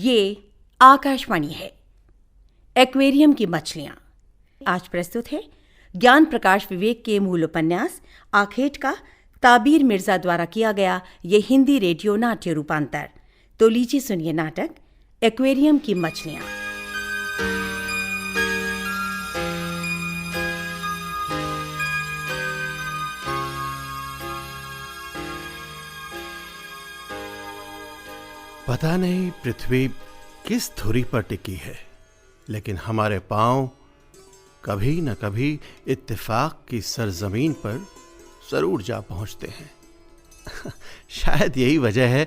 ये आकाशवाणी है। एक्वेरियम की मछलियां आज प्रस्तुत है ज्ञान प्रकाश विवेक के मूल उपन्यास आखेट का ताबीर मिर्जा द्वारा किया गया ये हिंदी रेडियो नाट्य रूपांतर। तो लीजिए सुनिए नाटक एक्वेरियम की मछलियां। पता नहीं पृथ्वी किस धुरी पर टिकी है, लेकिन हमारे पांव कभी न कभी इत्तेफाक की सरजमीन पर जरूर जा पहुंचते हैं। शायद यही वजह है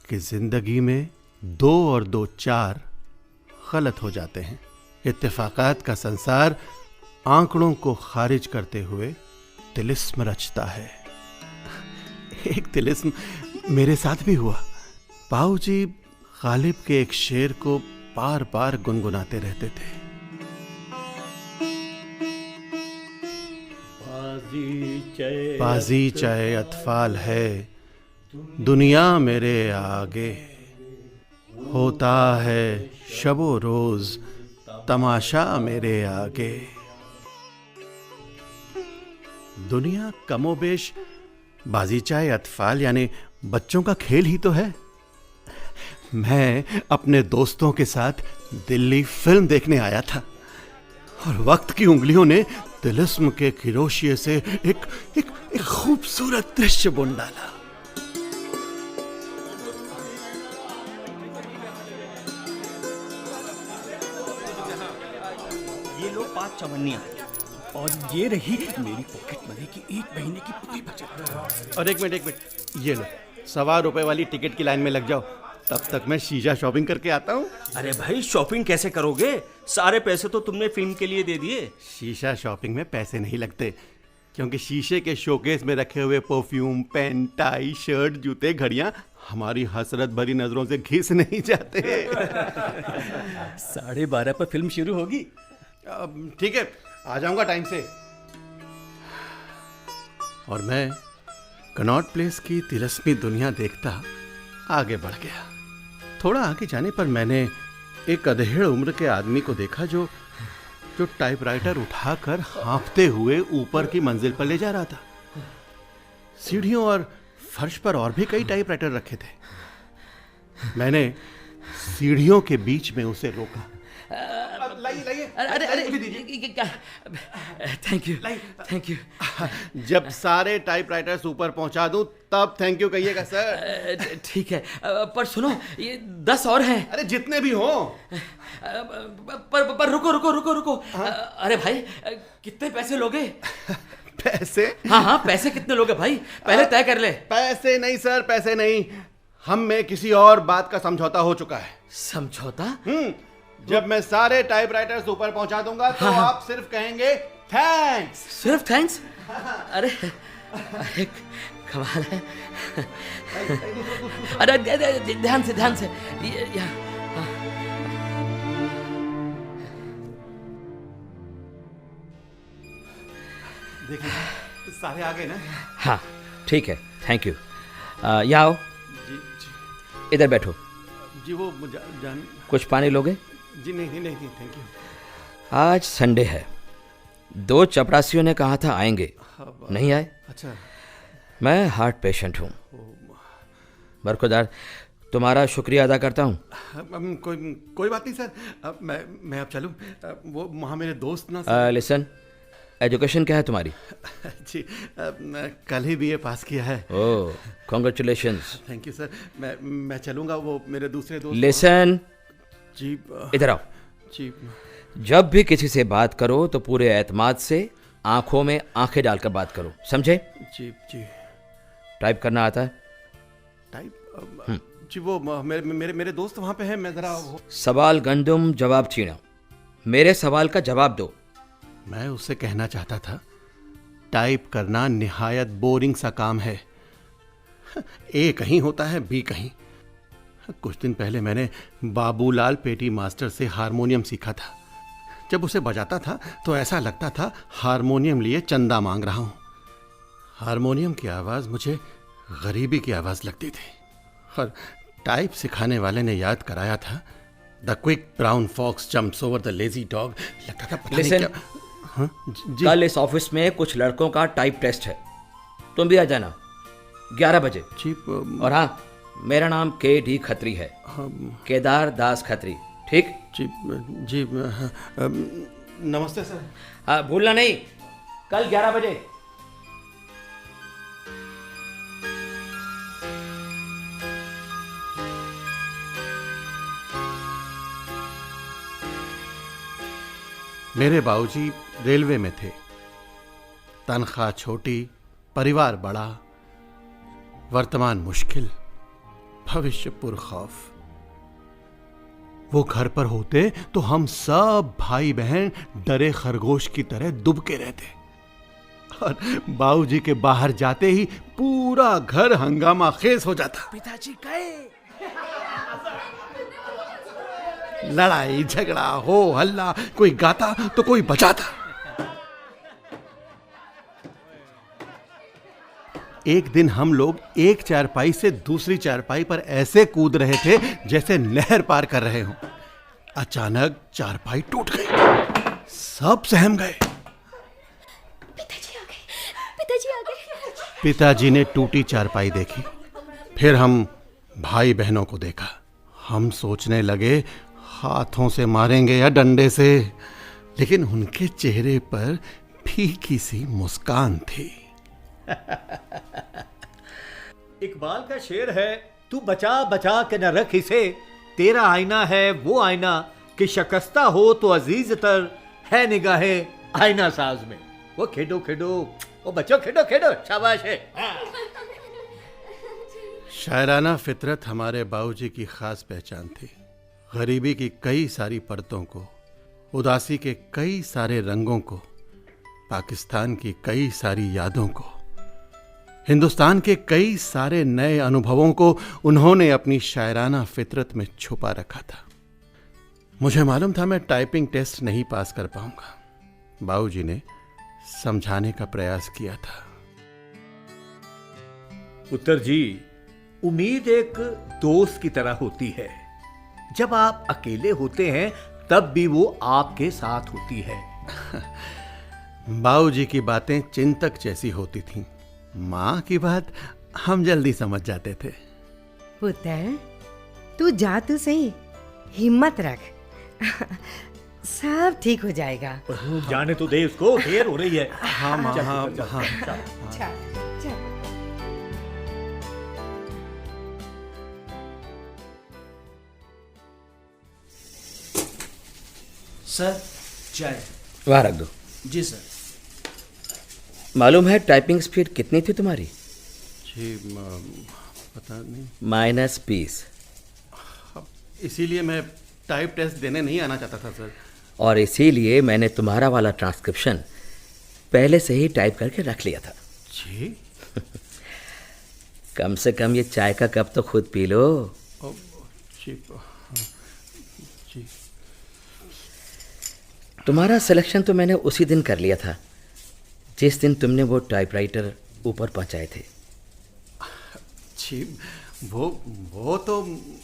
कि जिंदगी में 2 और 2 4 गलत हो जाते हैं। इत्तेफाकात का संसार आंकड़ों को खारिज करते हुए तिलिस्म रचता है। एक तिलिस्म मेरे साथ भी हुआ। पाऊ जी गालिब के एक शेर को बार बार गुनगुनाते रहते थे। बाजी चाहे अतफाल है, दुनिया मेरे आगे, होता है शबो रोज तमाशा मेरे आगे। दुनिया कमोबेश बाजी चाहे अतफाल यानी बच्चों का खेल ही तो है। मैं अपने दोस्तों के साथ दिल्ली फिल्म देखने आया था और वक्त की उंगलियों ने तिलिस्म के खिरोशिये से एक खूबसूरत दृश्य बुन डाला। ये लो 5 चवन्नियां और ये रही मेरी पॉकेट मनी की 1 महीने की पूरी बचत। और एक मिनट ये लो, 1.25 रुपए वाली टिकट की लाइन में लग जाओ, तब तक मैं शीशा शॉपिंग करके आता हूँ। अरे भाई, शॉपिंग कैसे करोगे? सारे पैसे तो तुमने फिल्म के लिए दे दिए। शीशा शॉपिंग में पैसे नहीं लगते, क्योंकि शीशे के शोकेस में रखे हुए परफ्यूम, पेन, टाई, शर्ट, जूते, घड़ियां हमारी हसरत भरी नजरों से घिस नहीं जाते। 12:30 पर फिल्म शुरू होगी। ठीक है, आ जाऊंगा टाइम से। और मैं कनॉट प्लेस की तिलस्मी दुनिया देखता आगे बढ़ गया। थोड़ा आगे जाने पर मैंने एक अधेड़ उम्र के आदमी को देखा जो टाइपराइटर उठाकर हाँफते हुए ऊपर की मंजिल पर ले जा रहा था। सीढ़ियों और फर्श पर और भी कई टाइपराइटर रखे थे। मैंने सीढ़ियों के बीच में उसे रोका। लाइए, अरे थैंक यू। जब सारे टाइपराइटर्स ऊपर पहुंचा दूं तब थैंक यू कहिएगा सर। ठीक है, पर सुनो, ये 10 और हैं। अरे जितने भी हो। पर रुको। अरे भाई, कितने पैसे लोगे? पैसे? हाँ, पैसे कितने लोगे भाई? पहले तय कर ले। पैसे नहीं सर, पैसे नहीं। हम में किसी और बात का समझौता हो चुका है। समझौता? जब मैं सारे टाइपराइटर्स ऊपर पहुंचा दूंगा तो आप सिर्फ कहेंगे थैंक्स। सिर्फ थैंक्स? अरे कमाल है। अरे ध्यान से देखिए, सारे आ गए ना? हाँ, ठीक है, थैंक यू। यहाँ आओ। जी। इधर बैठो। जी वो जान। कुछ पानी लोगे? जी नहीं, थैंक यू। आज संडे है। 2 चपरासियों ने कहा था आएंगे, नहीं आए। अच्छा। मैं हार्ट पेशेंट हूँ। बरखुरदार, तुम्हारा शुक्रिया अदा करता हूँ। कोई बात नहीं सर। मैं अब चलूँ? वो वहाँ मेरे दोस्त ना। लिसन, एजुकेशन क्या है तुम्हारी? जी, कल ही BA पास किया है। ओह, कॉन्ग्रेचुलेशंस। Thank you sir. मैं चलूँगा। वो मेरे दूसरे दोस्त। लिसन, जी। इधर आओ। जी। जब भी किसी से बात करो तो पूरे एतमाद से आंखों में आंखें डालकर बात करो, समझे? जी। टाइप करना आता है? टाइप? जी वो मेरे दोस्त वहाँ पे हैं। मैं जरा सवाल गंदुम, जवाब चीना। मेरे सवाल का जवाब दो। मैं उससे कहना चाहता था, टाइप करना निहायत बोरिंग सा काम है। A कहीं होता है, B कहीं। कुछ दिन पहले मैंने बाबूलाल पेटी मास्टर से हारमोनियम सीखा था। जब उसे बजाता था तो ऐसा लगता था हारमोनियम लिए चंदा मांग रहा हूं। हारमोनियम की आवाज़ मुझे गरीबी की आवाज़ लगती थी और टाइप सिखाने वाले ने याद कराया था, the quick brown fox jumps over the lazy dog, लगता था पता नहीं Listen, क्या। हाँ, जी कल इस ऑफिस में कुछ लड़कों का टाइप टेस्ट है, तुम भी आ जाना 11 बजे। जी और हाँ, मेरा नाम KD खत्री है, केदार दास खत्री, ठीक? जी जी हाँ, नमस्ते सर। हाँ, भूलना नहीं, कल 11 बजे। मेरे बाबूजी रेलवे में थे, तनख्वाह छोटी, परिवार बड़ा, वर्तमान मुश्किल, भविष्य पुरखौफ। वो घर पर होते तो हम सब भाई बहन डरे खरगोश की तरह दुबके रहते, और बाबूजी के बाहर जाते ही पूरा घर हंगामा खेज हो जाता। पिताजी गए। लड़ाई झगड़ा हो हल्ला, कोई गाता तो कोई बजाता। एक दिन हम लोग एक चारपाई से दूसरी चारपाई पर ऐसे कूद रहे थे जैसे नहर पार कर रहे हों। अचानक चारपाई टूट गई, सब सहम गए। पिताजी आ गए, पिताजी आ गए। पिताजी ने टूटी चारपाई देखी, फिर हम भाई बहनों को देखा। हम सोचने लगे हाथों से मारेंगे या डंडे से, लेकिन उनके चेहरे पर फीकी सी मुस्कान थी। इकबाल का शेर है, तू बचा बचा के न रख इसे, तेरा आईना है वो आईना कि शकस्ता हो तो अजीज तर है निगाहे आईना साज में। वो खेडो खेडो, वो बच्चों खेडो खेडो, शाबाश है। शायराना फितरत हमारे बाबूजी की खास पहचान थी। गरीबी की कई सारी परतों को, उदासी के कई सारे रंगों को, पाकिस्तान की कई सारी यादों को, हिंदुस्तान के कई सारे नए अनुभवों को उन्होंने अपनी शायराना फितरत में छुपा रखा था। मुझे मालूम था मैं टाइपिंग टेस्ट नहीं पास कर पाऊंगा। बाबूजी ने समझाने का प्रयास किया था। उत्तर जी, उम्मीद एक दोस्त की तरह होती है। जब आप अकेले होते हैं तब भी वो आपके साथ होती है। बाबूजी की बातें चिंतक जैसी होती थीं। माँ की बात हम जल्दी समझ जाते थे। पुत्र, तू जा तो सही, हिम्मत रख, सब ठीक हो जाएगा। जाने तो दे उसको, देर हो रही है। हाँ माँ, हाँ हाँ। चल, चल। सर, चाय। वहाँ रख दो। जी सर। मालूम है टाइपिंग स्पीड कितनी थी तुम्हारी? जी पता नहीं। -20। इसीलिए मैं टाइप टेस्ट देने नहीं आना चाहता था सर। और इसीलिए मैंने तुम्हारा वाला ट्रांसक्रिप्शन पहले से ही टाइप करके रख लिया था। जी कम से कम ये चाय का कप तो खुद पी लो। जी जी। तुम्हारा सिलेक्शन तो मैंने उसी दिन कर लिया था जिस दिन तुमने वो टाइपराइटर ऊपर पहुंचाए थे। जी वो तो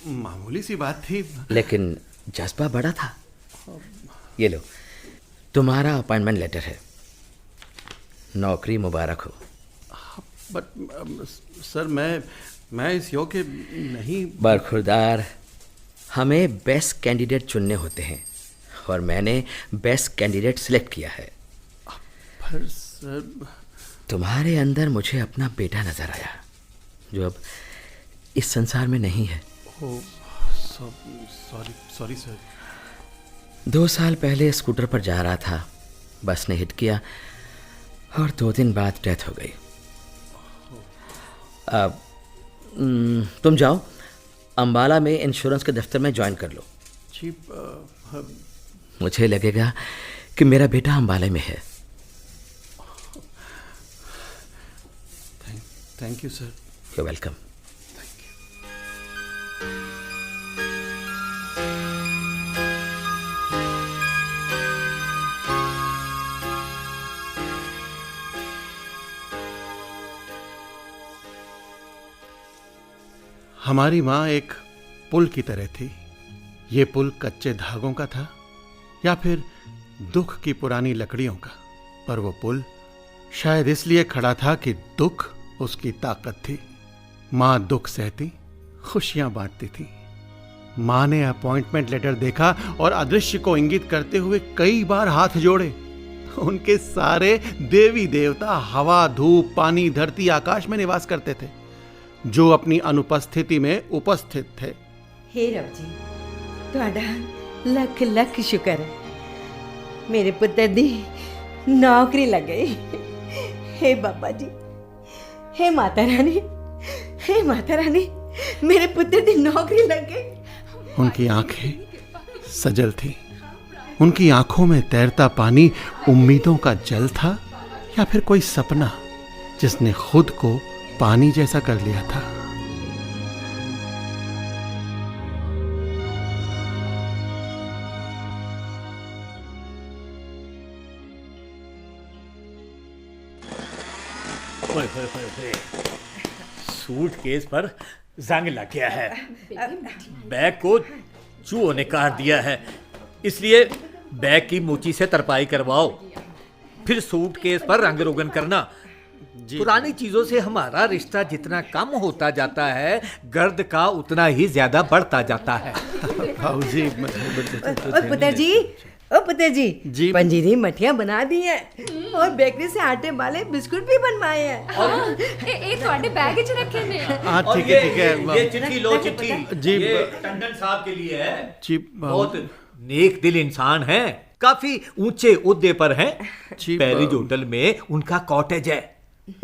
मामूली सी बात थी, लेकिन जज्बा बड़ा था। ये लो, तुम्हारा अपॉइंटमेंट लेटर है। नौकरी मुबारक हो। बट सर मैं इस योग्य नहीं। बरखुरदार, हमें बेस्ट कैंडिडेट चुनने होते हैं और मैंने बेस्ट कैंडिडेट सिलेक्ट किया है। पर सर, तुम्हारे अंदर मुझे अपना बेटा नजर आया जो अब इस संसार में नहीं है। ओ सॉरी सर। 2 साल पहले स्कूटर पर जा रहा था, बस ने हिट किया और 2 दिन बाद डेथ हो गई। अब तुम जाओ, अंबाला में इंश्योरेंस के दफ्तर में ज्वाइन कर लो। जी मुझे लगेगा कि मेरा बेटा अंबाला में है। Thank you sir. You welcome. हमारी माँ एक पुल की तरह थी। ये पुल कच्चे धागों का था या फिर दुख की पुरानी लकड़ियों का, पर वो पुल शायद इसलिए खड़ा था कि दुख उसकी ताकत थी। माँ दुख सहती, खुशियां बांटती थी। माँ ने अपॉइंटमेंट लेटर देखा और अदृश्य को इंगित करते हुए कई बार हाथ जोड़े। उनके सारे देवी देवता हवा, धूप, पानी, धरती, आकाश में निवास करते थे, जो अपनी अनुपस्थिति में उपस्थित थे। हे रब जी, ਤੁਹਾਡਾ ਲੱਖ ਲੱਖ ਸ਼ੁਕਰ ਹੈ। ਮੇਰੇ ਪੁੱਤਰ ਦੀ ਨੌਕਰੀ ਲੱਗ ਗਈ। हे बाबा जी, हे माता रानी, हे माता रानी, मेरे पुत्र की नौकरी लग गई। उनकी आंखें सजल थी। उनकी आंखों में तैरता पानी उम्मीदों का जल था या फिर कोई सपना जिसने खुद को पानी जैसा कर लिया था। सूटकेस पर जंग लग गया है। बैग को चूहों ने काट दिया है, इसलिए बैग की मोची से तरपाई करवाओ, फिर सूटकेस पर रंग रोगन करना। पुरानी चीजों से हमारा रिश्ता जितना कम होता जाता है, गर्द का उतना ही ज्यादा बढ़ता जाता है। भाऊजी, ओ पुत्र जी, ओ पुत्र जी, जी। पंजीरी मठियाँ बना दी हैं और बेकरी से आटे वाले बिस्कुट भी बनवाए हैं। ਇਹ ਤੁਹਾਡੇ बैग च रखे ने हाँ और ठीक है ठीक है। ये चिट्ठी लो, चिट्ठी जी, ये टंडन साहब के लिए है। जी, बहुत नेक दिल इंसान है, काफी ऊंचे ओहदे पर हैं। जी, पैरिज होटल में उनका कॉटेज है।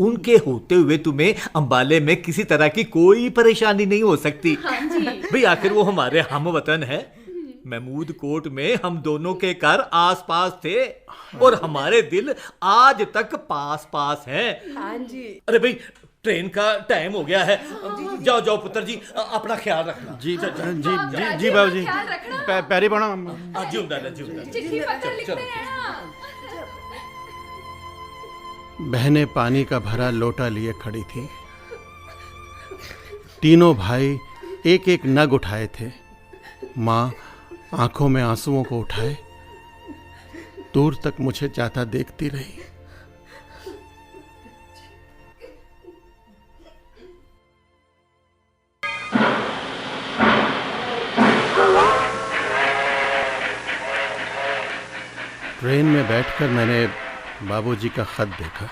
उनके होते हुए तुम्हें अंबाले में किसी तरह की कोई परेशानी नहीं हो सकती। भाई आखिर वो हमारे हम वतन है। महमूद कोट में हम दोनों के घर आस पास थे और हमारे दिल आज तक पास पास हैं। हाँ जी। अरे भाई ट्रेन का टाइम हो गया है, जाओ जाओ पुत्र जी, अपना ख्याल रखना। जी जी जी जी बाबूजी, पैरी बना। जिंदा जिंदा। चिट्ठी पत्र लिखते रहना। बहनें पानी का भरा लोटा लिए खड़ी थी। तीनों भाई एक एक नग उठाए थे। माँ आंखों में आंसुओं को उठाए दूर तक मुझे जाता देखती रही। ट्रेन में बैठकर मैंने बाबूजी का खत देखा।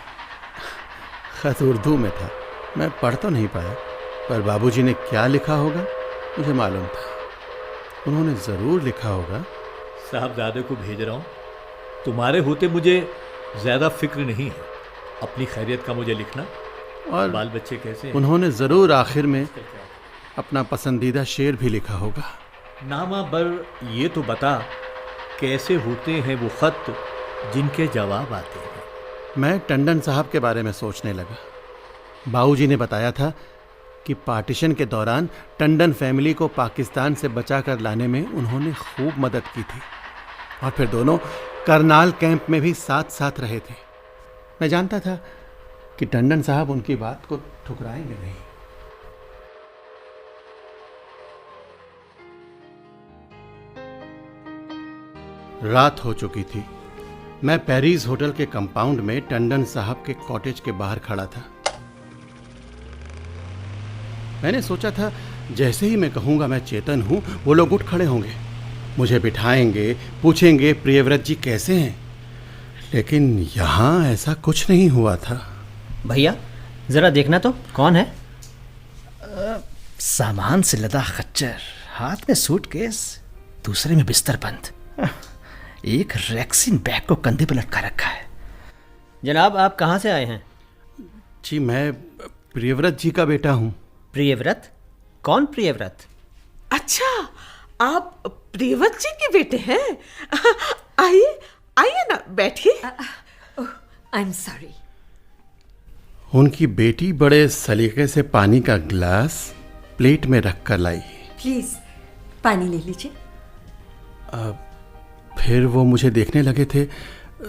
खत उर्दू में था, मैं पढ़ तो नहीं पाया, पर बाबूजी ने क्या लिखा होगा मुझे मालूम था। उन्होंने ज़रूर लिखा होगा, साहबजादे को भेज रहा हूँ, तुम्हारे होते मुझे ज़्यादा फिक्र नहीं है, अपनी खैरियत का मुझे लिखना। और बाल बच्चे कैसे हैं? उन्होंने ज़रूर आखिर में अपना पसंदीदा शेर भी लिखा होगा। नामा बर ये तो बता, कैसे होते हैं वो खत जिनके जवाब आते हैं। मैं टंडन साहब के बारे में सोचने लगा। बाबूजी ने बताया था कि पार्टीशन के दौरान टंडन फैमिली को पाकिस्तान से बचा कर लाने में उन्होंने खूब मदद की थी और फिर दोनों करनाल कैंप में भी साथ साथ रहे थे। मैं जानता था कि टंडन साहब उनकी बात को ठुकराएंगे नहीं। रात हो चुकी थी। मैं पेरिस होटल के कंपाउंड में टंडन साहब के कॉटेज के बाहर खड़ा था। मैंने सोचा था जैसे ही मैं कहूँगा मैं चेतन हूँ, वो लोग उठ खड़े होंगे, मुझे बिठाएंगे, पूछेंगे प्रियव्रत जी कैसे हैं। लेकिन यहाँ ऐसा कुछ नहीं हुआ था। भैया ज़रा देखना तो कौन है। सामान से लदा खच्चर, हाथ में सूटकेस, दूसरे में बिस्तर बंद, एक रैक्सीन बैग को कंधे पर लटका रखा है। जनाब आप कहाँ से आए हैं? जी मैं प्रियव्रत जी का बेटा हूँ। प्रियव्रत? कौन प्रियव्रत? अच्छा, आप प्रियव्रत जी के बेटे हैं? आइए आइए ना, बैठिए। I am sorry. उनकी बेटी बड़े सलीके से पानी का गिलास प्लेट में रख कर लाई। प्लीज पानी ले लीजिए। फिर वो मुझे देखने लगे थे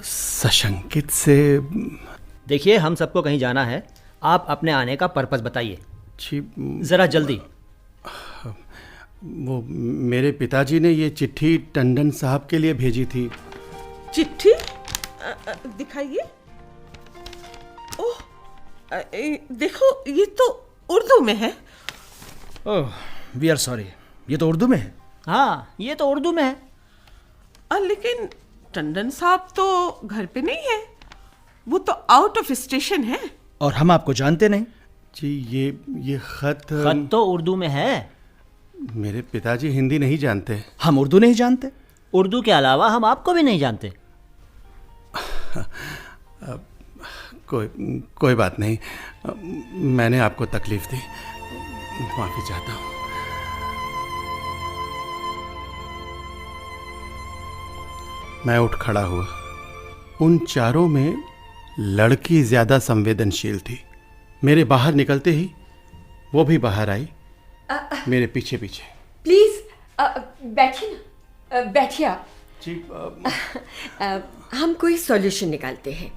सशंकित से। देखिए हम सबको कहीं जाना है, आप अपने आने का पर्पस बताइए जी ज़रा जल्दी। वो मेरे पिताजी ने ये चिट्ठी टंडन साहब के लिए भेजी थी। चिट्ठी? दिखाइए। ओह, देखो ये तो उर्दू में है। ओह, वी आर सॉरी, ये तो उर्दू में है। हाँ, ये तो उर्दू में है। लेकिन टंडन साहब तो घर पे नहीं है, वो तो आउट ऑफ स्टेशन है। और हम आपको जानते नहीं। जी ये खत तो उर्दू में है। मेरे पिताजी हिंदी नहीं जानते। हम उर्दू नहीं जानते। उर्दू के अलावा हम आपको भी नहीं जानते। कोई बात नहीं, मैंने आपको तकलीफ दी, माफी चाहता हूँ। मैं उठ खड़ा हुआ। उन चारों में लड़की ज्यादा संवेदनशील थी। मेरे बाहर निकलते ही वो भी बाहर आई, मेरे पीछे पीछे। प्लीज बैठिए ना, बैठिए आप। जी हम कोई सॉल्यूशन निकालते हैं।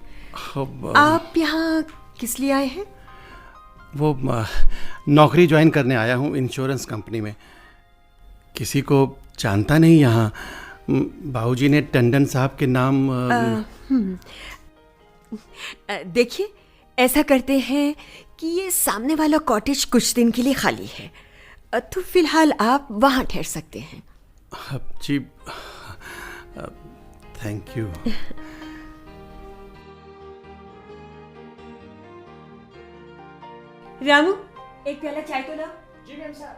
आप यहाँ किस लिए आए हैं? वो नौकरी ज्वाइन करने आया हूँ इंश्योरेंस कंपनी में। किसी को जानता नहीं यहाँ। बाबूजी ने टंडन साहब के नाम देखिए, ऐसा करते हैं कि ये सामने वाला कॉटेज कुछ दिन के लिए खाली है, तो फिलहाल आप वहाँ ठहर सकते हैं। जी थैंक यू। रामू, एक प्याला चाय तो लाओ। जी मैम साहब।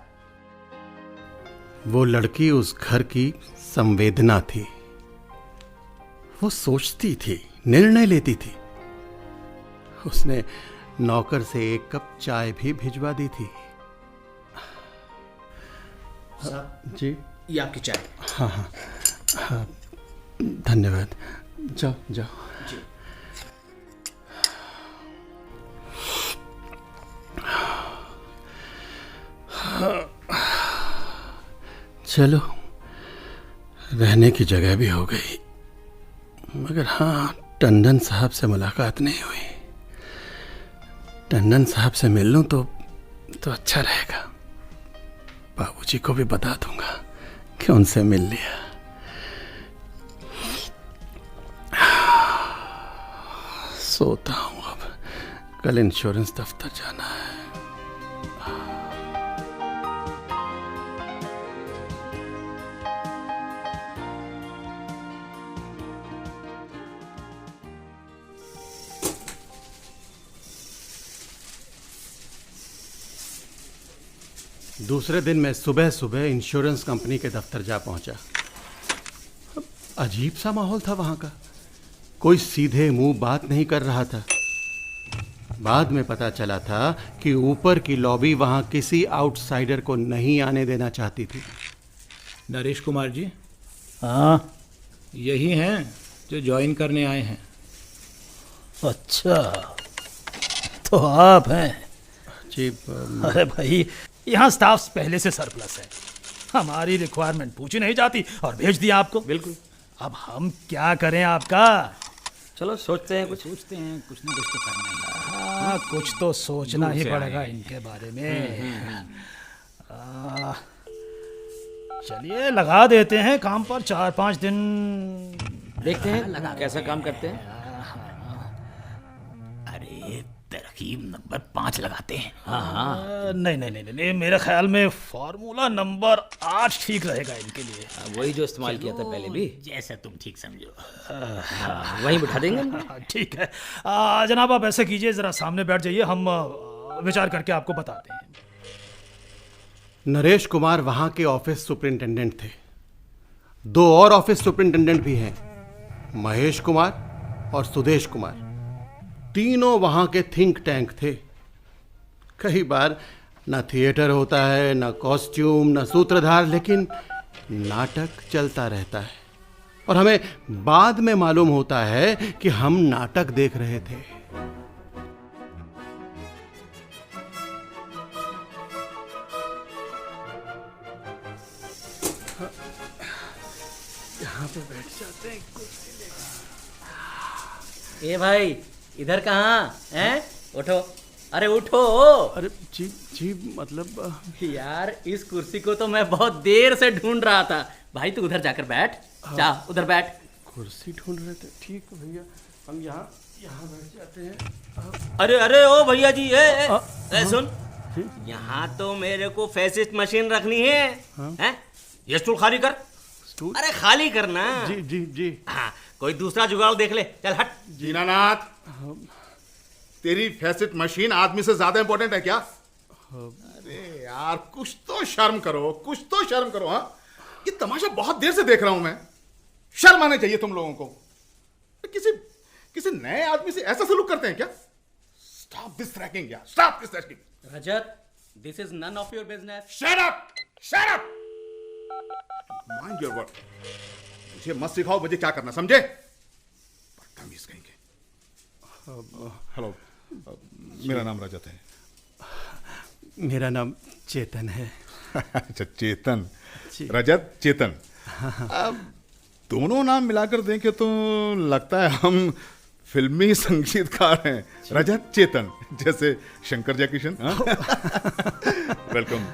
वो लड़की उस घर की संवेदना थी। वो सोचती थी, निर्णय लेती थी। उसने नौकर से एक कप चाय भी भिजवा दी थी। साहब जी ये आपकी चाय। हाँ, धन्यवाद। जाओ जाओ। जी। चलो, रहने की जगह भी हो गई। मगर हाँ, टंडन साहब से मुलाकात नहीं हुई। टंडन साहब से मिल लूं तो अच्छा रहेगा। बाबूजी को भी बता दूंगा कि उनसे मिल लिया। सोता हूं अब, कल इंश्योरेंस दफ्तर जाना है। दूसरे दिन मैं सुबह सुबह इंश्योरेंस कंपनी के दफ्तर जा पहुंचा। अजीब सा माहौल था वहां का। कोई सीधे मुंह बात नहीं कर रहा था। बाद में पता चला था कि ऊपर की लॉबी वहां किसी आउटसाइडर को नहीं आने देना चाहती थी। नरेश कुमार जी, हाँ यही हैं जो ज्वाइन करने आए हैं। अच्छा, तो आप हैं। जी अरे भाई, यहाँ स्टाफ पहले से सरप्लस है। हमारी रिक्वायरमेंट पूछी नहीं जाती और भेज दिया आपको। बिल्कुल। अब हम क्या करें आपका? चलो सोचते हैं कुछ। सोचते हैं कुछ ना कुछ तो करना ही है। हाँ, कुछ तो सोचना दूर ही से पड़ेगा आए हैं। इनके बारे में। चलिए लगा देते हैं काम पर 4-5 दिन। देखते हैं कैसा काम करते हैं। अरे तरकीब नंबर 5 लगाते हैं। नहीं नहीं नहीं नहीं, मेरे ख्याल में फॉर्मूला नंबर 8 ठीक रहेगा इनके लिए। वही जो इस्तेमाल किया था पहले भी। जैसा तुम ठीक समझो। वहीं बिठा देंगे। ठीक है। जनाब आप ऐसा कीजिए, ज़रा सामने बैठ जाइए, हम विचार करके आपको बताते हैं। नरेश कुमार वहां के ऑफिस सुपरिंटेंडेंट थे। 2 और ऑफिस सुपरिंटेंडेंट भी हैं, महेश कुमार और सुदेश कुमार। तीनों वहां के थिंक टैंक थे। कई बार न थिएटर होता है, न कॉस्ट्यूम, न सूत्रधार, लेकिन नाटक चलता रहता है। और हमें बाद में मालूम होता है कि हम नाटक देख रहे थे। यहाँ पे बैठ जाते हैं, कुर्सी लेकर। ए भाई, इधर कहाँ हैं? उठो, अरे उठो। अरे जी जी, मतलब यार इस कुर्सी को तो मैं बहुत देर से ढूंढ रहा था। भाई तू उधर जाकर बैठ, जा उधर बैठ। कुर्सी ढूंढ रहे थे। ठीक है भैया, हम यहाँ यहाँ बैठ जाते हैं। अरे अरे ओ भैया जी, सुन, यहाँ तो मेरे को फैसिस्ट मशीन रखनी है। हैं? ये स्टूल खाली कर। स्टूल? अरे खाली करना। जी जी जी। हाँ, कोई दूसरा जुगाड़ देख ले, चल हट। दीनानाथ, तेरी फैसिट मशीन आदमी से ज्यादा इंपॉर्टेंट है क्या? अरे यार कुछ तो शर्म करो, कुछ तो शर्म करो। हाँ, ये तमाशा बहुत देर से देख रहा हूं मैं। शर्म आने चाहिए तुम लोगों को। किसी नए आदमी से ऐसा सलूक करते हैं क्या? स्टॉप दिस रैगिंग यार, stop this ragging. Rajat, this is none of your business. Shut up, shut up, mind your word. मुझे मत सिखाओ मुझे क्या करना, समझे? बदतमीज कहीं के। हेलो, मेरा नाम रजत है। मेरा नाम चेतन है। अच्छा चेतन, रजत चेतन। अब दोनों नाम मिलाकर देखें तो लगता है हम फिल्मी संगीतकार हैं। रजत चेतन, जैसे Shankar Jaikishan. Welcome.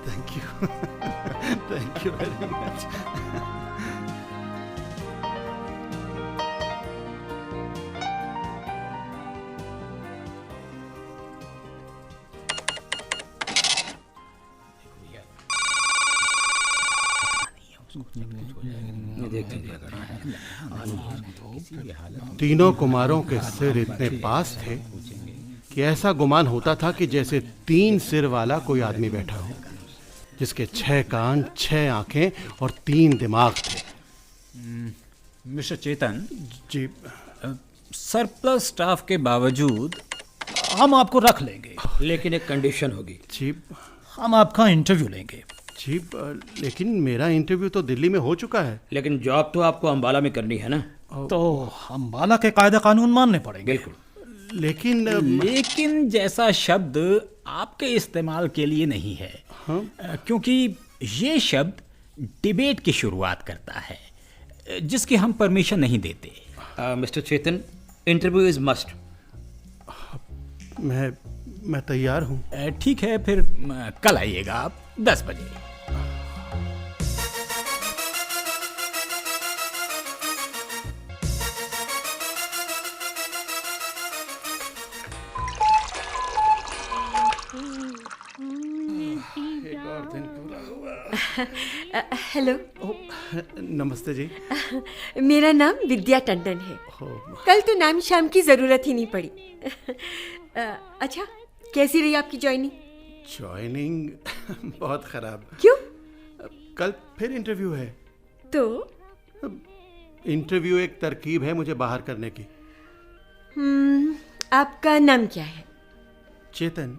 Thank you, thank you very much. तीनों कुमारों के सिर इतने पास थे कि ऐसा गुमान होता था कि जैसे 3 सिर वाला कोई आदमी बैठा हो, जिसके 6 कान, 6 आंखें और 3 दिमाग थे। मिस्टर चेतन जी, सरप्लस स्टाफ के बावजूद हम आपको रख लेंगे, लेकिन एक कंडीशन होगी। जी हम आपका इंटरव्यू लेंगे। जी, लेकिन मेरा इंटरव्यू तो दिल्ली में हो चुका है। लेकिन जॉब तो आपको अंबाला में करनी है ना? तो अंबाला के कायदा कानून मानने पड़ेंगे। बिल्कुल। लेकिन जैसा शब्द आपके इस्तेमाल के लिए नहीं है। क्योंकि ये शब्द डिबेट की शुरुआत करता है, जिसकी हम परमिशन नहीं देते। Mister Chetan, interview is must. मैं तैयार हूँ। ठीक है, फिर कल आइएगा आप 10 बजे। हेलो। नमस्ते जी। मेरा नाम विद्या टंडन है। कल तो नाम शाम की ज़रूरत ही नहीं पड़ी। अच्छा, कैसी रही आपकी जॉइनिंग? बहुत खराब। क्यों? कल फिर इंटरव्यू है। तो इंटरव्यू एक तरकीब है मुझे बाहर करने की। आपका नाम क्या है? चेतन।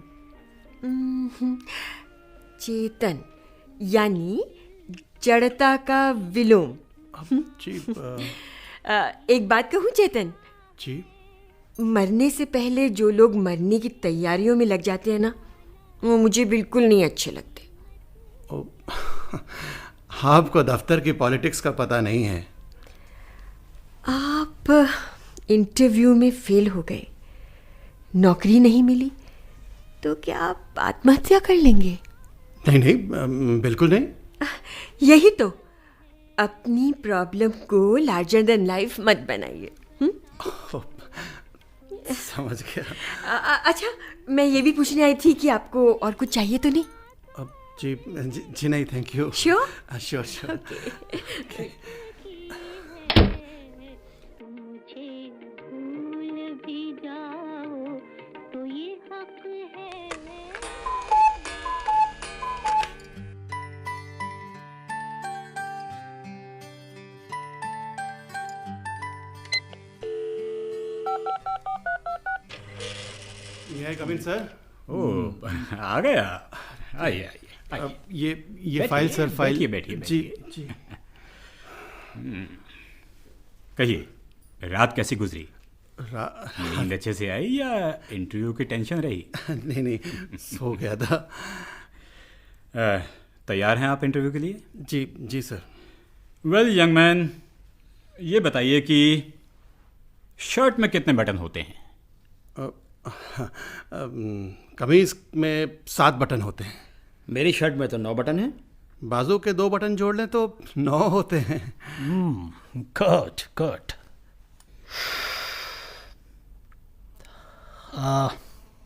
चेतन यानी जड़ता का विलोम। जी। एक बात कहूँ चेतन जी, मरने से पहले जो लोग मरने की तैयारियों में लग जाते हैं ना, वो मुझे बिल्कुल नहीं अच्छे लगते। आपको दफ्तर की पॉलिटिक्स का पता नहीं है। आप इंटरव्यू में फेल हो गए, नौकरी नहीं मिली, तो क्या आप आत्महत्या कर लेंगे? नहीं, बिल्कुल नहीं। यही तो, अपनी प्रॉब्लम को लार्जर देन लाइफ मत बनाइए। समझ गया। अच्छा, मैं ये भी पूछने आई थी कि आपको और कुछ चाहिए तो नहीं? जी नहीं, thank you. Sure? Sure. Come in sir. Oh, आ गया। आइए आइए। ये फाइल सर, फाइल। बैठिए। जी। कहिए, रात कैसी गुजरी? नींद अच्छे से आई या इंटरव्यू की टेंशन रही? नहीं, सो गया था। तैयार हैं आप इंटरव्यू के लिए? जी सर। वेल यंग मैन, ये बताइए कि शर्ट में कितने बटन होते हैं? कमीज में 7 बटन होते हैं। मेरी शर्ट में तो 9 बटन है। बाजू के 2 बटन जोड़ लें तो 9 होते हैं। Good good.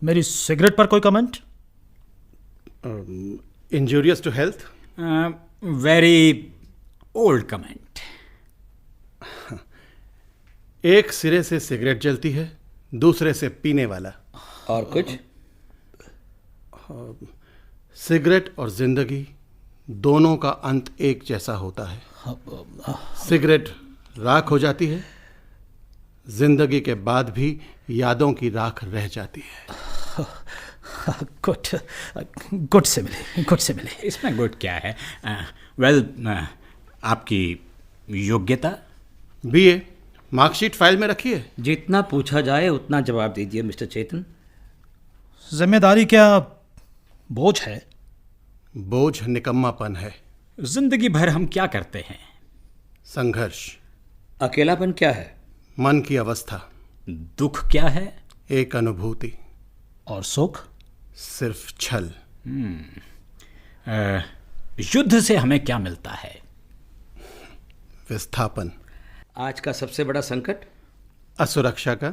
मेरी सिगरेट पर कोई comment? Injurious to health. Very old comment. एक सिरे से सिगरेट जलती है, दूसरे से पीने वाला। और कुछ? सिगरेट और जिंदगी दोनों का अंत एक जैसा होता है। सिगरेट राख हो जाती है, जिंदगी के बाद भी यादों की राख रह जाती है। गुड गुड से मिले। इसमें गुड क्या है? वेल, आपकी योग्यता? बीए मार्कशीट फाइल में रखी है। जितना पूछा जाए उतना जवाब दीजिए मिस्टर चेतन। जिम्मेदारी क्या बोझ है? बोझ निकम्मापन है। जिंदगी भर हम क्या करते हैं? संघर्ष। अकेलापन क्या है? मन की अवस्था। दुख क्या है? एक अनुभूति। और सुख? सिर्फ छल। युद्ध से हमें क्या मिलता है? विस्थापन। आज का सबसे बड़ा संकट? असुरक्षा का।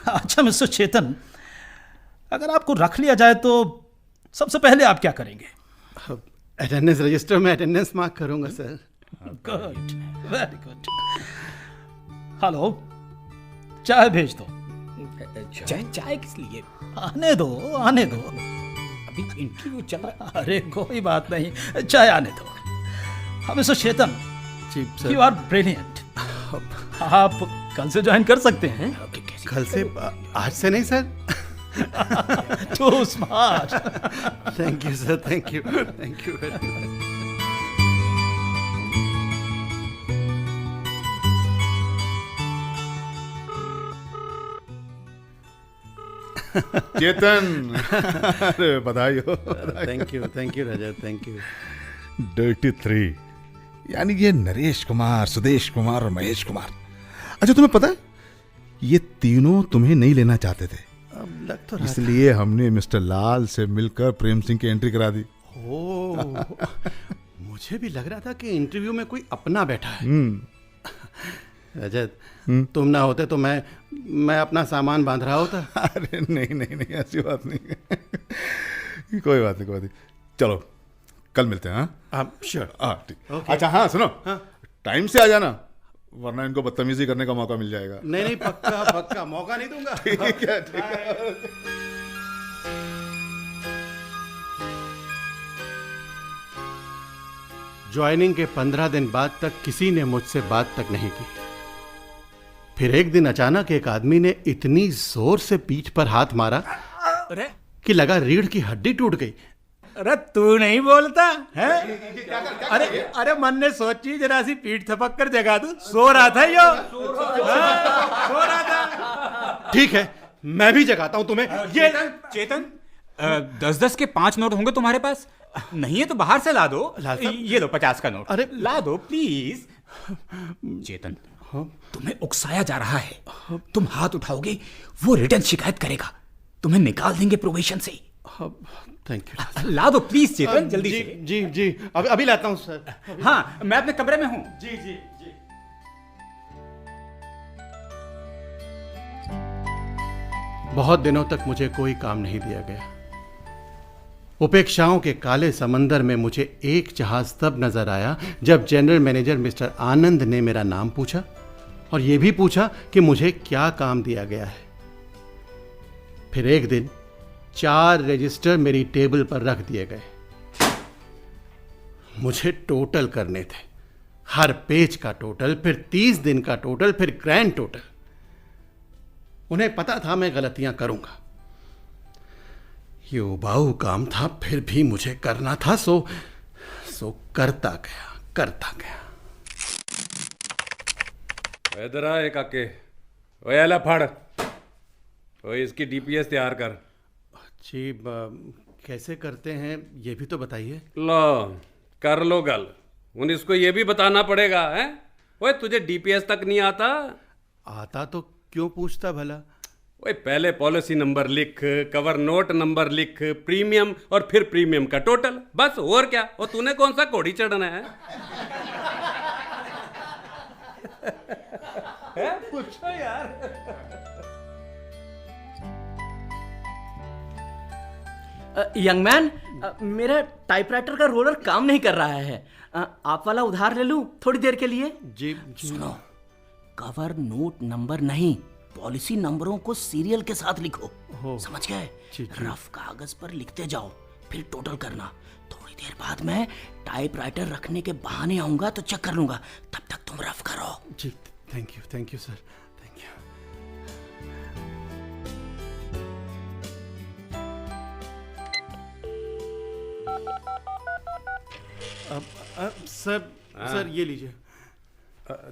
अच्छा मिस्टर चेतन, अगर आपको रख लिया जाए तो सबसे पहले आप क्या करेंगे? अटेंडेंस रजिस्टर में अटेंडेंस मार्क करूंगा sir. Good, very good. Hello, चाय भेज दो। चाय किस लिए? आने दो। अभी इंटरव्यू चल रहा है। अरे कोई बात नहीं, चाय आने दो। हाँ मिस्टर चेतन, जी सर। You are brilliant. आप कल से ज्वाइन कर सकते हैं। कल से? आज से नहीं sir. Too smart. Thank you sir, thank you very much. Chetan, अरे बधाई हो। Thank you Rajat, thank you. Dirty 3 यानी ये नरेश कुमार, सुदेश कुमार और महेश कुमार। अच्छा तुम्हें पता है ये तीनों तुम्हें नहीं लेना चाहते थे। अब लग तो रहा इसलिए हमने मिस्टर लाल से मिलकर प्रेम सिंह की एंट्री करा दी। ओह, मुझे भी लग रहा था कि इंटरव्यू में कोई अपना बैठा है। रजत, तुम ना होते तो मैं अपना सामान बांध रहा होता। अरे नहीं ऐसी बात नहीं। कोई बात नहीं। चलो कल मिलते हैं। हाँ श्योर। ठीक। अच्छा हाँ सुनो, टाइम से आ जाना वरना इनको बदतमीजी करने का मौका मिल जाएगा। नहीं पक्का मौका नहीं दूंगा। ठीक है। ज्वाइनिंग के 15 दिन बाद तक किसी ने मुझसे बात तक नहीं की। फिर एक दिन अचानक एक आदमी ने इतनी जोर से पीठ पर हाथ मारा कि लगा रीढ़ की हड्डी टूट गई। अरे तू नहीं बोलता है? अरे मन ने सोची जरा सी पीठ थपक कर जगा दूं। सो रहा था यो। सो रहा था। ठीक है, मैं भी जगाता हूं तुम्हें। ये चेतन, 10-10 के 5 नोट होंगे तुम्हारे पास? नहीं है तो बाहर से ला दो। ये लो 50 का नोट। अरे ला दो प्लीज। चेतन, तुम्हें उकसाया जा रहा है। तुम हाथ उठाओगे वो रिटर्न शिकायत करेगा। तुम्हें निकाल देंगे प्रोबेशन से। Thank you. ला दो प्लीज चेतन, जल्दी से। जी अभी लाता हूं सर। हाँ, मैं अपने कमरे में हूं। जी। बहुत दिनों तक मुझे कोई काम नहीं दिया गया। उपेक्षाओं के काले समंदर में मुझे एक जहाज तब नजर आया जब जनरल मैनेजर मिस्टर आनंद ने मेरा नाम पूछा और यह भी पूछा कि मुझे क्या काम दिया गया है। फिर एक दिन 4 रजिस्टर मेरी टेबल पर रख दिए गए। मुझे टोटल करने थे, हर पेज का टोटल, फिर 30 दिन का टोटल, फिर ग्रैंड टोटल। उन्हें पता था मैं गलतियां करूंगा। ये उबाऊ काम था, फिर भी मुझे करना था, सो करता गया। इधर आ एक आके। ओए आला फाड़। ओए इसकी डीपीएस तैयार कर। जी कैसे करते हैं ये भी तो बताइए। लो कर लो गल। उन इसको ये भी बताना पड़ेगा है। ओए तुझे डीपीएस तक नहीं आता? आता तो क्यों पूछता भला? ओए पहले पॉलिसी नंबर लिख, कवर नोट नंबर लिख, प्रीमियम और फिर प्रीमियम का टोटल, बस। और क्या? और तूने कौन सा घोड़ी चढ़ना है? पूछो यार। यंग मैन, मेरा टाइपराइटर का रोलर काम नहीं कर रहा है। आप वाला उधार ले लूं थोड़ी देर के लिए? जी। सुनो, कवर नोट नंबर नहीं, पॉलिसी नंबरों को सीरियल के साथ लिखो, समझ गए? रफ कागज पर लिखते जाओ, फिर टोटल करना। थोड़ी देर बाद मैं टाइपराइटर रखने के बहाने आऊंगा तो चेक कर लूंगा, तब तक तुम रफ करो। जी, thank you sir, thank you. Sir ये लीजिए।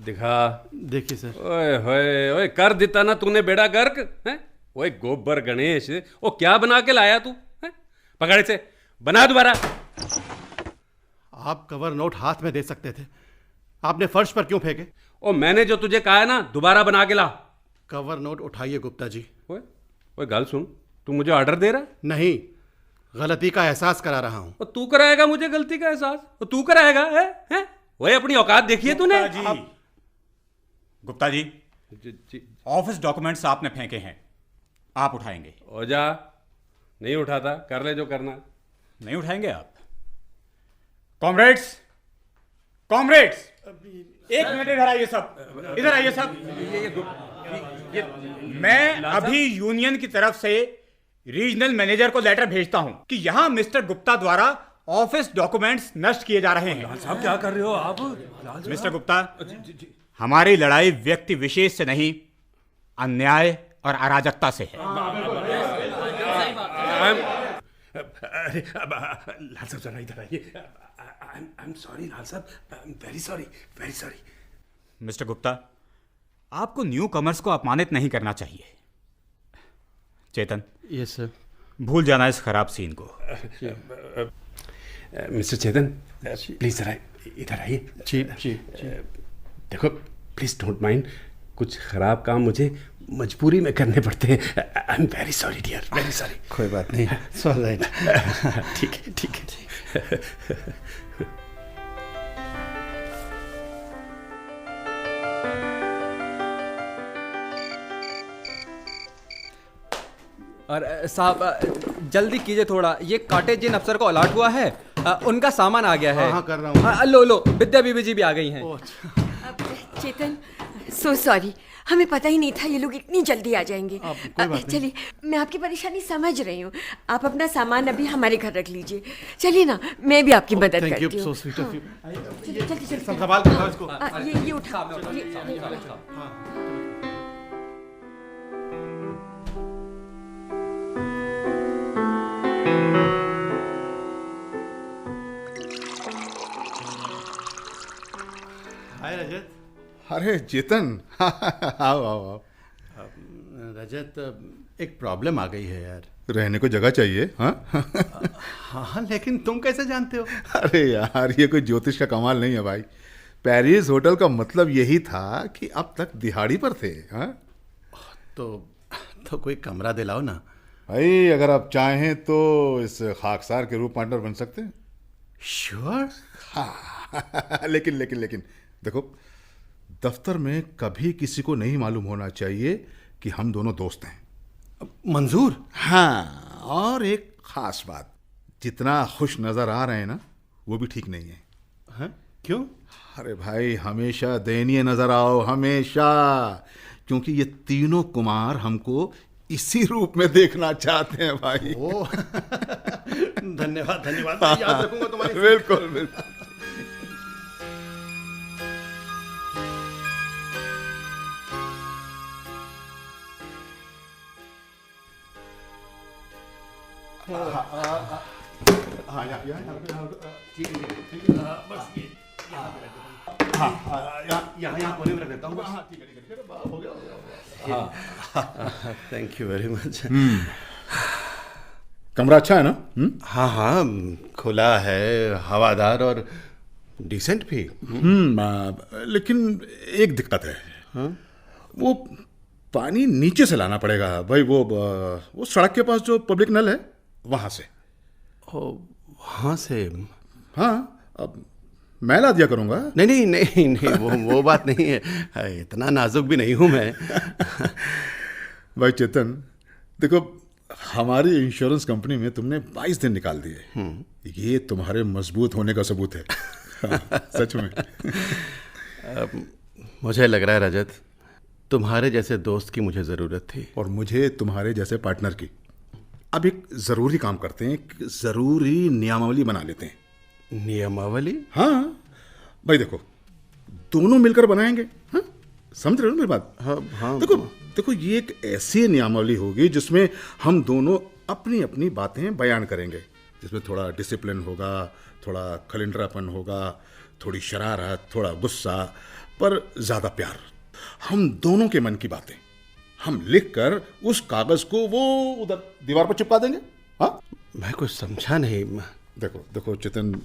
दिखा। देखिए सर। ओए होए ओए, कर देता ना तूने बेड़ा गर्क है। ओए गोबर गणेश, वो क्या बना के लाया तू? पकड़ से बना दोबारा। आप कवर नोट हाथ में दे सकते थे, आपने फर्श पर क्यों फेंके? ओ मैंने जो तुझे कहा है ना, दोबारा बना के ला। कवर नोट उठाइए गुप्ता जी। ओए गल सुन, तू मुझे ऑर्डर दे रहा है? नहीं, गलती का एहसास करा रहा हूं। और तू कराएगा मुझे गलती का एहसास? और तू कराएगा? है वही अपनी औकात देखिए तूने। गुप्ता जी, ऑफिस डॉक्यूमेंट्स आपने फेंके हैं, आप उठाएंगे? हो जा, नहीं उठाता, कर ले जो करना। नहीं उठाएंगे आप? कॉमरेड्स, कॉमरेड्स, एक मिनट इधर आइए सब, इधर आइए सब। मैं अभी यूनियन की तरफ से रीजनल मैनेजर को लेटर भेजता हूं कि यहां मिस्टर गुप्ता द्वारा ऑफिस डॉक्यूमेंट्स नष्ट किए जा रहे हैं। लाल साहब क्या कर रहे हो आप? मिस्टर गुप्ता, हमारी लड़ाई व्यक्ति विशेष से नहीं, अन्याय और अराजकता से है। लाल साहब जरा इधर आइए। आई एम सॉरी लाल साहब, आई am very sorry, very sorry. Mister Gupta, आपको न्यू कमर्स को अपमानित नहीं करना चाहिए। चेतन, यस सर। भूल जाना इस खराब सीन को। मिस्टर चेतन, प्लीज जरा इधर आइए। जी। देखो प्लीज डोंट माइंड, कुछ खराब काम मुझे मजबूरी में करने पड़ते हैं। I am very sorry dear, very sorry. कोई बात नहीं, सॉरी राइट। ठीक है, ठीक है। और साहब जल्दी कीजिए थोड़ा, ये कॉटेज जिन अफसर को अलॉट हुआ है उनका सामान आ गया है। हाँ कर रहा हूँ। लो विद्या बीबी जी भी आ गई हैं। चेतन, सो सॉरी, हमें पता ही नहीं था ये लोग इतनी जल्दी आ जाएंगे। चलिए, मैं आपकी परेशानी समझ रही हूँ, आप अपना सामान अभी हमारे घर रख लीजिए। चलिए ना, मैं भी आपकी मदद करती हूँ। जल्दी संभाल के लाओ इसको। ये उठा। हाय रजत। अरे चेतन, आओ आओ आओ। रजत, एक प्रॉब्लम आ गई है यार। रहने को जगह चाहिए। हाँ हाँ, लेकिन तुम कैसे जानते हो? अरे यार, ये कोई ज्योतिष का कमाल नहीं है भाई। पेरिस होटल का मतलब यही था कि अब तक दिहाड़ी पर थे। हाँ तो कोई कमरा दिलाओ ना भाई। अगर आप चाहें तो इस खाकसार के रूप पार्टनर बन सकते हैं। श्योर। हाँ लेकिन देखो, दफ्तर में कभी किसी को नहीं मालूम होना चाहिए कि हम दोनों दोस्त हैं। मंजूर? हाँ, और एक खास बात, जितना खुश नजर आ रहे हैं ना, वो भी ठीक नहीं है। हाँ? क्यों? अरे भाई, हमेशा दयनीय नजर आओ, हमेशा, क्योंकि ये तीनों कुमार हमको इसी रूप में देखना चाहते हैं भाई। धन्यवाद, मैं याद रखूंगा तुम्हारी। बिल्कुल। Thank you very much. कमरा अच्छा है ना? हाँ, खुला है, हवादार और डिसेंट भी। लेकिन एक दिक्कत है। वो पानी नीचे से लाना पड़ेगा भाई, वो सड़क के पास जो पब्लिक नल है वहां से। वहाँ से? हाँ, अब मैं ला दिया करूंगा। नहीं नहीं नहीं नहीं, वो बात नहीं है, इतना नाजुक भी नहीं हूं मैं। भाई चेतन, देखो हमारी इंश्योरेंस कंपनी में तुमने 22 दिन निकाल दिए, ये तुम्हारे मजबूत होने का सबूत है। सच में। मुझे लग रहा है रजत, तुम्हारे जैसे दोस्त की मुझे ज़रूरत थी। और मुझे तुम्हारे जैसे पार्टनर की। अब एक ज़रूरी काम करते हैं, एक ज़रूरी नियमावली बना लेते हैं। नियमावली? हाँ भाई, देखो दोनों मिलकर बनाएंगे। हाँ, समझ रहे हो मेरी बात? हाँ। देखो ये एक ऐसी नियमावली होगी जिसमें हम दोनों अपनी अपनी बातें बयान करेंगे, जिसमें थोड़ा डिसिप्लिन होगा, थोड़ा खलिंडरापन होगा, थोड़ी शरारत, थोड़ा गुस्सा, पर ज़्यादा प्यार। हम दोनों के मन की बातें हम लिखकर उस कागज को वो उधर दीवार पर चिपका देंगे। हाँ, मैं कुछ समझा नहीं। देखो चेतन,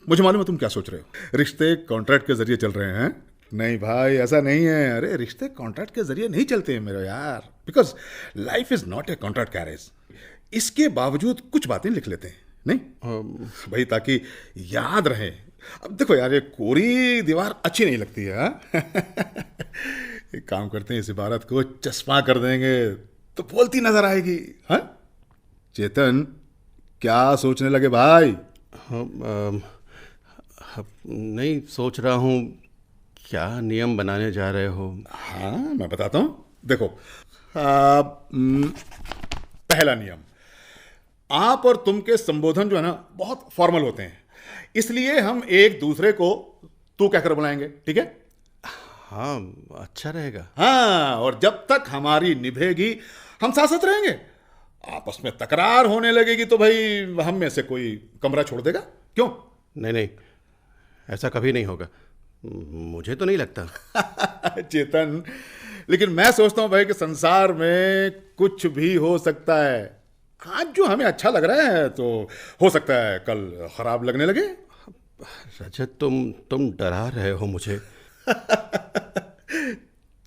मुझे मालूम है तुम क्या सोच रहे हो, रिश्ते कॉन्ट्रैक्ट के जरिए चल रहे हैं। नहीं भाई, ऐसा नहीं है। अरे रिश्ते कॉन्ट्रैक्ट के जरिए नहीं चलते हैं मेरे यार, because life is not a contract carriage. इसके बावजूद कुछ बातें लिख लेते हैं, नहीं भाई, ताकि याद रहे। अब देखो यार, ये कोरी दीवार अच्छी नहीं लगती है। एक काम करते हैं, इस इबारत को चश्मा कर देंगे तो बोलती नजर आएगी। हाँ चेतन, क्या सोचने लगे भाई? नहीं, सोच रहा हूँ क्या नियम बनाने जा रहे हो। हाँ, मैं बताता हूँ। देखो, पहला नियम, आप और तुम के संबोधन जो है ना बहुत फॉर्मल होते हैं, इसलिए हम एक दूसरे को तू कहकर बुलाएंगे, ठीक है? हाँ, अच्छा रहेगा। हाँ, और जब तक हमारी निभेगी हम साथ साथ रहेंगे। आपस में तकरार होने लगेगी तो भाई हम में से कोई कमरा छोड़ देगा। क्यों? नहीं, ऐसा कभी नहीं होगा, मुझे तो नहीं लगता। चेतन, लेकिन मैं सोचता हूं भाई कि संसार में कुछ भी हो सकता है। आज जो हमें अच्छा लग रहा है तो हो सकता है कल खराब लगने लगे। रजत, तुम डरा रहे हो मुझे।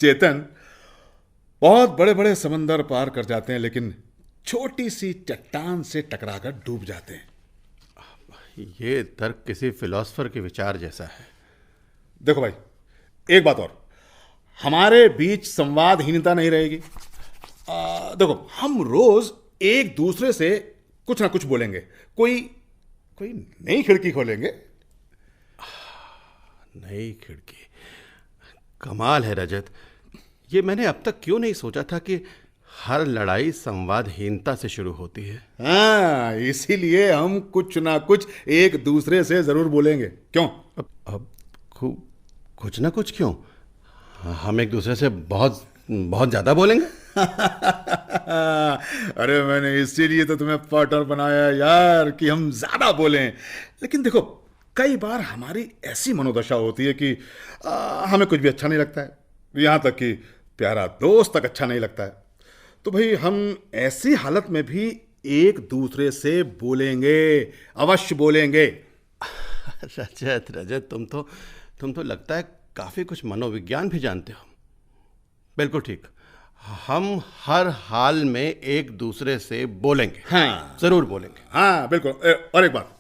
चेतन, बहुत बड़े बड़े समंदर पार कर जाते हैं, लेकिन छोटी सी चट्टान से टकराकर डूब जाते हैं। ये तर्क किसी फिलोसफर के विचार जैसा है। देखो भाई, एक बात और, हमारे बीच संवादहीनता नहीं रहेगी। देखो, हम रोज एक दूसरे से कुछ ना कुछ बोलेंगे, कोई नई खिड़की खोलेंगे। नई खिड़की? कमाल है रजत, ये मैंने अब तक क्यों नहीं सोचा था कि हर लड़ाई संवादहीनता से शुरू होती है। हाँ, इसीलिए हम कुछ ना कुछ एक दूसरे से जरूर बोलेंगे। क्यों? अब कुछ ना कुछ क्यों? हम एक दूसरे से बहुत बहुत ज्यादा बोलेंगे। अरे मैंने इसीलिए तो तुम्हें पार्टनर बनाया यार, कि हम ज्यादा बोलें। लेकिन देखो, कई बार हमारी ऐसी मनोदशा होती है कि हमें कुछ भी अच्छा नहीं लगता है, यहां तक कि प्यारा दोस्त तक अच्छा नहीं लगता है। तो भाई हम ऐसी हालत में भी एक दूसरे से बोलेंगे, अवश्य बोलेंगे। रजत, तुम तो लगता है काफी कुछ मनोविज्ञान भी जानते हो। बिल्कुल ठीक, हम हर हाल में एक दूसरे से बोलेंगे। हाँ, जरूर बोलेंगे। हाँ बिल्कुल। और एक बात,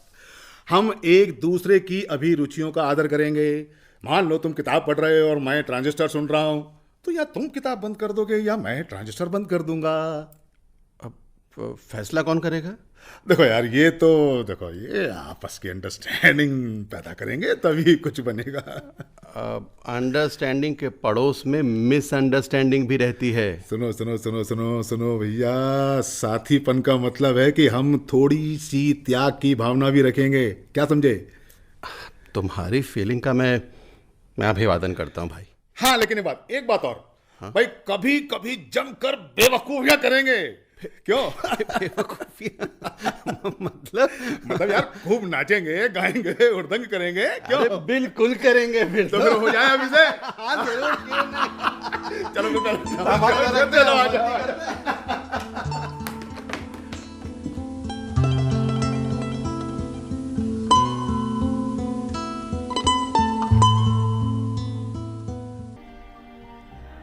हम एक दूसरे की अभिरुचियों का आदर करेंगे। मान लो तुम किताब पढ़ रहे हो और मैं ट्रांजिस्टर सुन रहा हूं, तो या तुम किताब बंद कर दोगे या मैं ट्रांजिस्टर बंद कर दूंगा। अब फैसला कौन करेगा? देखो यार, ये आपस की अंडरस्टैंडिंग पैदा करेंगे तभी कुछ बनेगा। अंडरस्टैंडिंग के पड़ोस में मिसअंडरस्टैंडिंग भी रहती है। सुनो भैया, साथीपन का मतलब है कि हम थोड़ी सी त्याग की भावना भी रखेंगे। क्या समझे? तुम्हारी फीलिंग का मैं अभिवादन करता हूं भाई। हाँ, लेकिन एक बात और, हाँ? भाई कभी कभी जमकर बेवकूफियां करेंगे। क्यों? मतलब यार, खूब नाचेंगे, गाएंगे, हुड़दंग करेंगे। क्यों? बिल्कुल करेंगे। फिर तो फिर हो जाए अभी से। हाँ जरूर, क्यों नहीं? चलो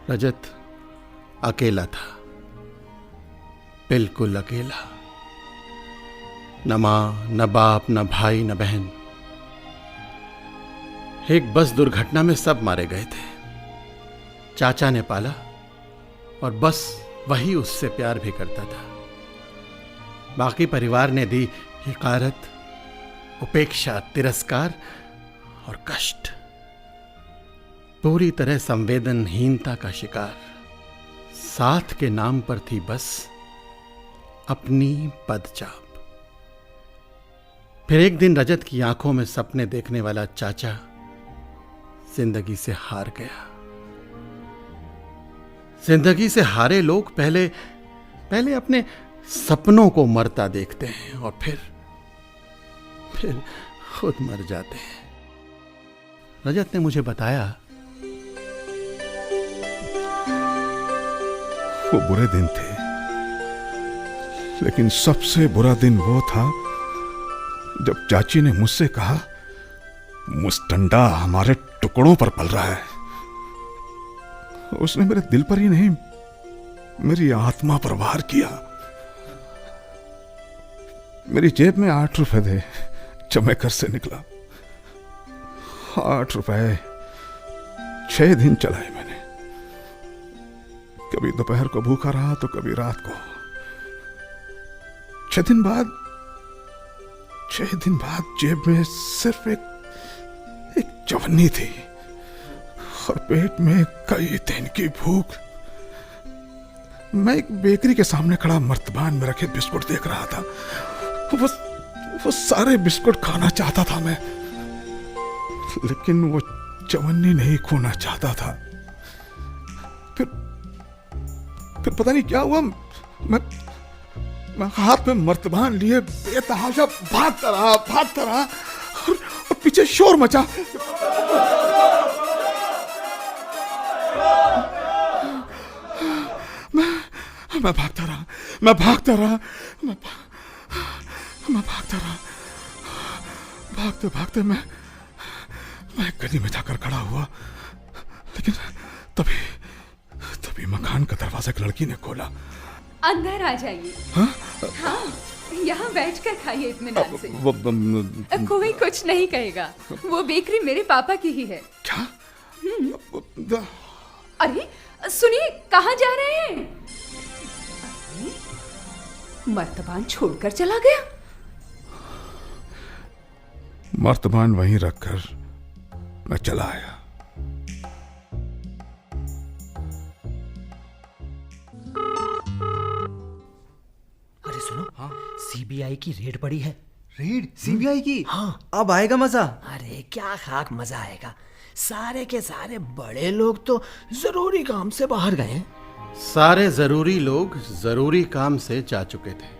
रजत अकेला था, बिल्कुल अकेला। न मां, न बाप, न भाई, न बहन। एक बस दुर्घटना में सब मारे गए थे। चाचा ने पाला और बस वही उससे प्यार भी करता था। बाकी परिवार ने दी हिकारत, उपेक्षा, तिरस्कार और कष्ट। पूरी तरह संवेदनहीनता का शिकार। साथ के नाम पर थी बस अपनी पदचाप। फिर एक दिन रजत की आंखों में सपने देखने वाला चाचा जिंदगी से हार गया। जिंदगी से हारे लोग पहले अपने सपनों को मरता देखते हैं और फिर खुद मर जाते हैं। रजत ने मुझे बताया, वो बुरे दिन थे, लेकिन सबसे बुरा दिन वो था जब चाची ने मुझसे कहा, मुस्टंडा हमारे टुकड़ों पर पल रहा है। उसने मेरे दिल पर ही नहीं, मेरी आत्मा पर वार किया। मेरी जेब में 8 रुपए थे जब मैं घर से निकला। 8 रुपए 6 दिन चलाए मैंने। कभी दोपहर को भूखा रहा तो कभी रात को। 6 दिन बाद जेब में सिर्फ एक चवन्नी थी और पेट में कई दिन की भूख। मैं एक बेकरी के सामने खड़ा मर्तबान में रखे बिस्कुट देख रहा था। वो सारे बिस्कुट खाना चाहता था मैं, लेकिन वो चवन्नी नहीं खोना चाहता था। फिर पता नहीं क्या हुआ, मैं हाथ में मर्तबान लिए बेतहाशा भागता रहा और पीछे शोर मचा। मैं भागता रहा। भागते मैं गली में जाकर खड़ा हुआ, लेकिन तभी मकान का दरवाजा एक लड़की ने खोला। अंदर आ जाइए। हाँ, यहाँ बैठकर खाइए इत्मीनान से। कोई कुछ नहीं कहेगा। वो बेकरी मेरे पापा की ही है। क्या? अरे सुनिए, कहाँ जा रहे हैं? मर्तबान छोड़कर चला गया। मर्तबान वहीं रखकर मैं चला आया। अरे सुनो, हाँ, सीबीआई की रेड पड़ी है। रेड सीबीआई की? हाँ, अब आएगा मजा। अरे क्या खाक मजा आएगा। सारे के सारे बड़े लोग तो जरूरी काम से बाहर गए हैं। सारे जरूरी लोग जरूरी काम से जा चुके थे।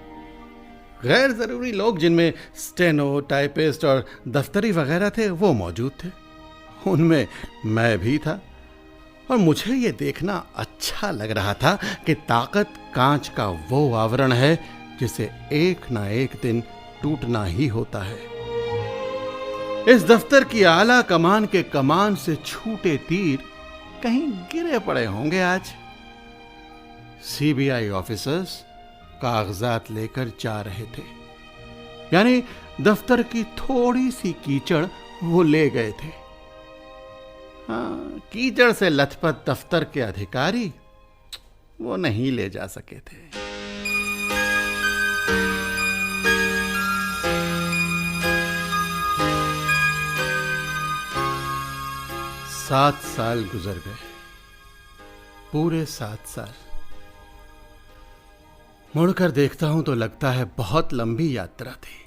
गैर जरूरी लोग, जिनमें स्टेनो, टाइपिस्ट और दफ्तरी वगैरह थे, वो मौजूद थे। उनमें मैं भी था और मुझे ये देखना अच्छा लग रहा था कि ताकत कांच का वो आवरण है जिसे एक ना एक दिन टूटना ही होता है। इस दफ्तर की आला कमान के कमान से छूटे तीर कहीं गिरे पड़े होंगे आज। सीबीआई ऑफिसर्स कागजात लेकर जा रहे थे, यानी दफ्तर की थोड़ी सी कीचड़ वो ले गए थे। हाँ, कीचड़ से लथपथ दफ्तर के अधिकारी वो नहीं ले जा सके थे। सात साल गुजर गए, पूरे 7 साल। मुड़कर देखता हूं तो लगता है बहुत लंबी यात्रा थी।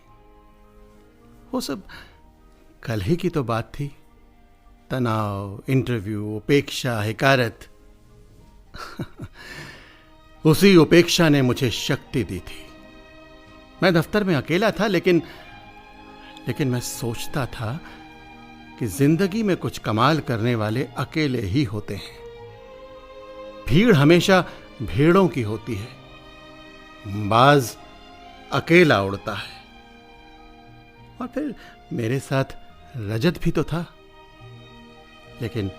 वो सब कल ही की तो बात थी। तनाव, इंटरव्यू, उपेक्षा, हिकारत। उसी उपेक्षा ने मुझे शक्ति दी थी। मैं दफ्तर में अकेला था, लेकिन मैं सोचता था कि जिंदगी में कुछ कमाल करने वाले अकेले ही होते हैं। भीड़ हमेशा भेड़ों की होती है, बाज अकेला उड़ता है। और फिर मेरे साथ रजत भी तो था। लेकिन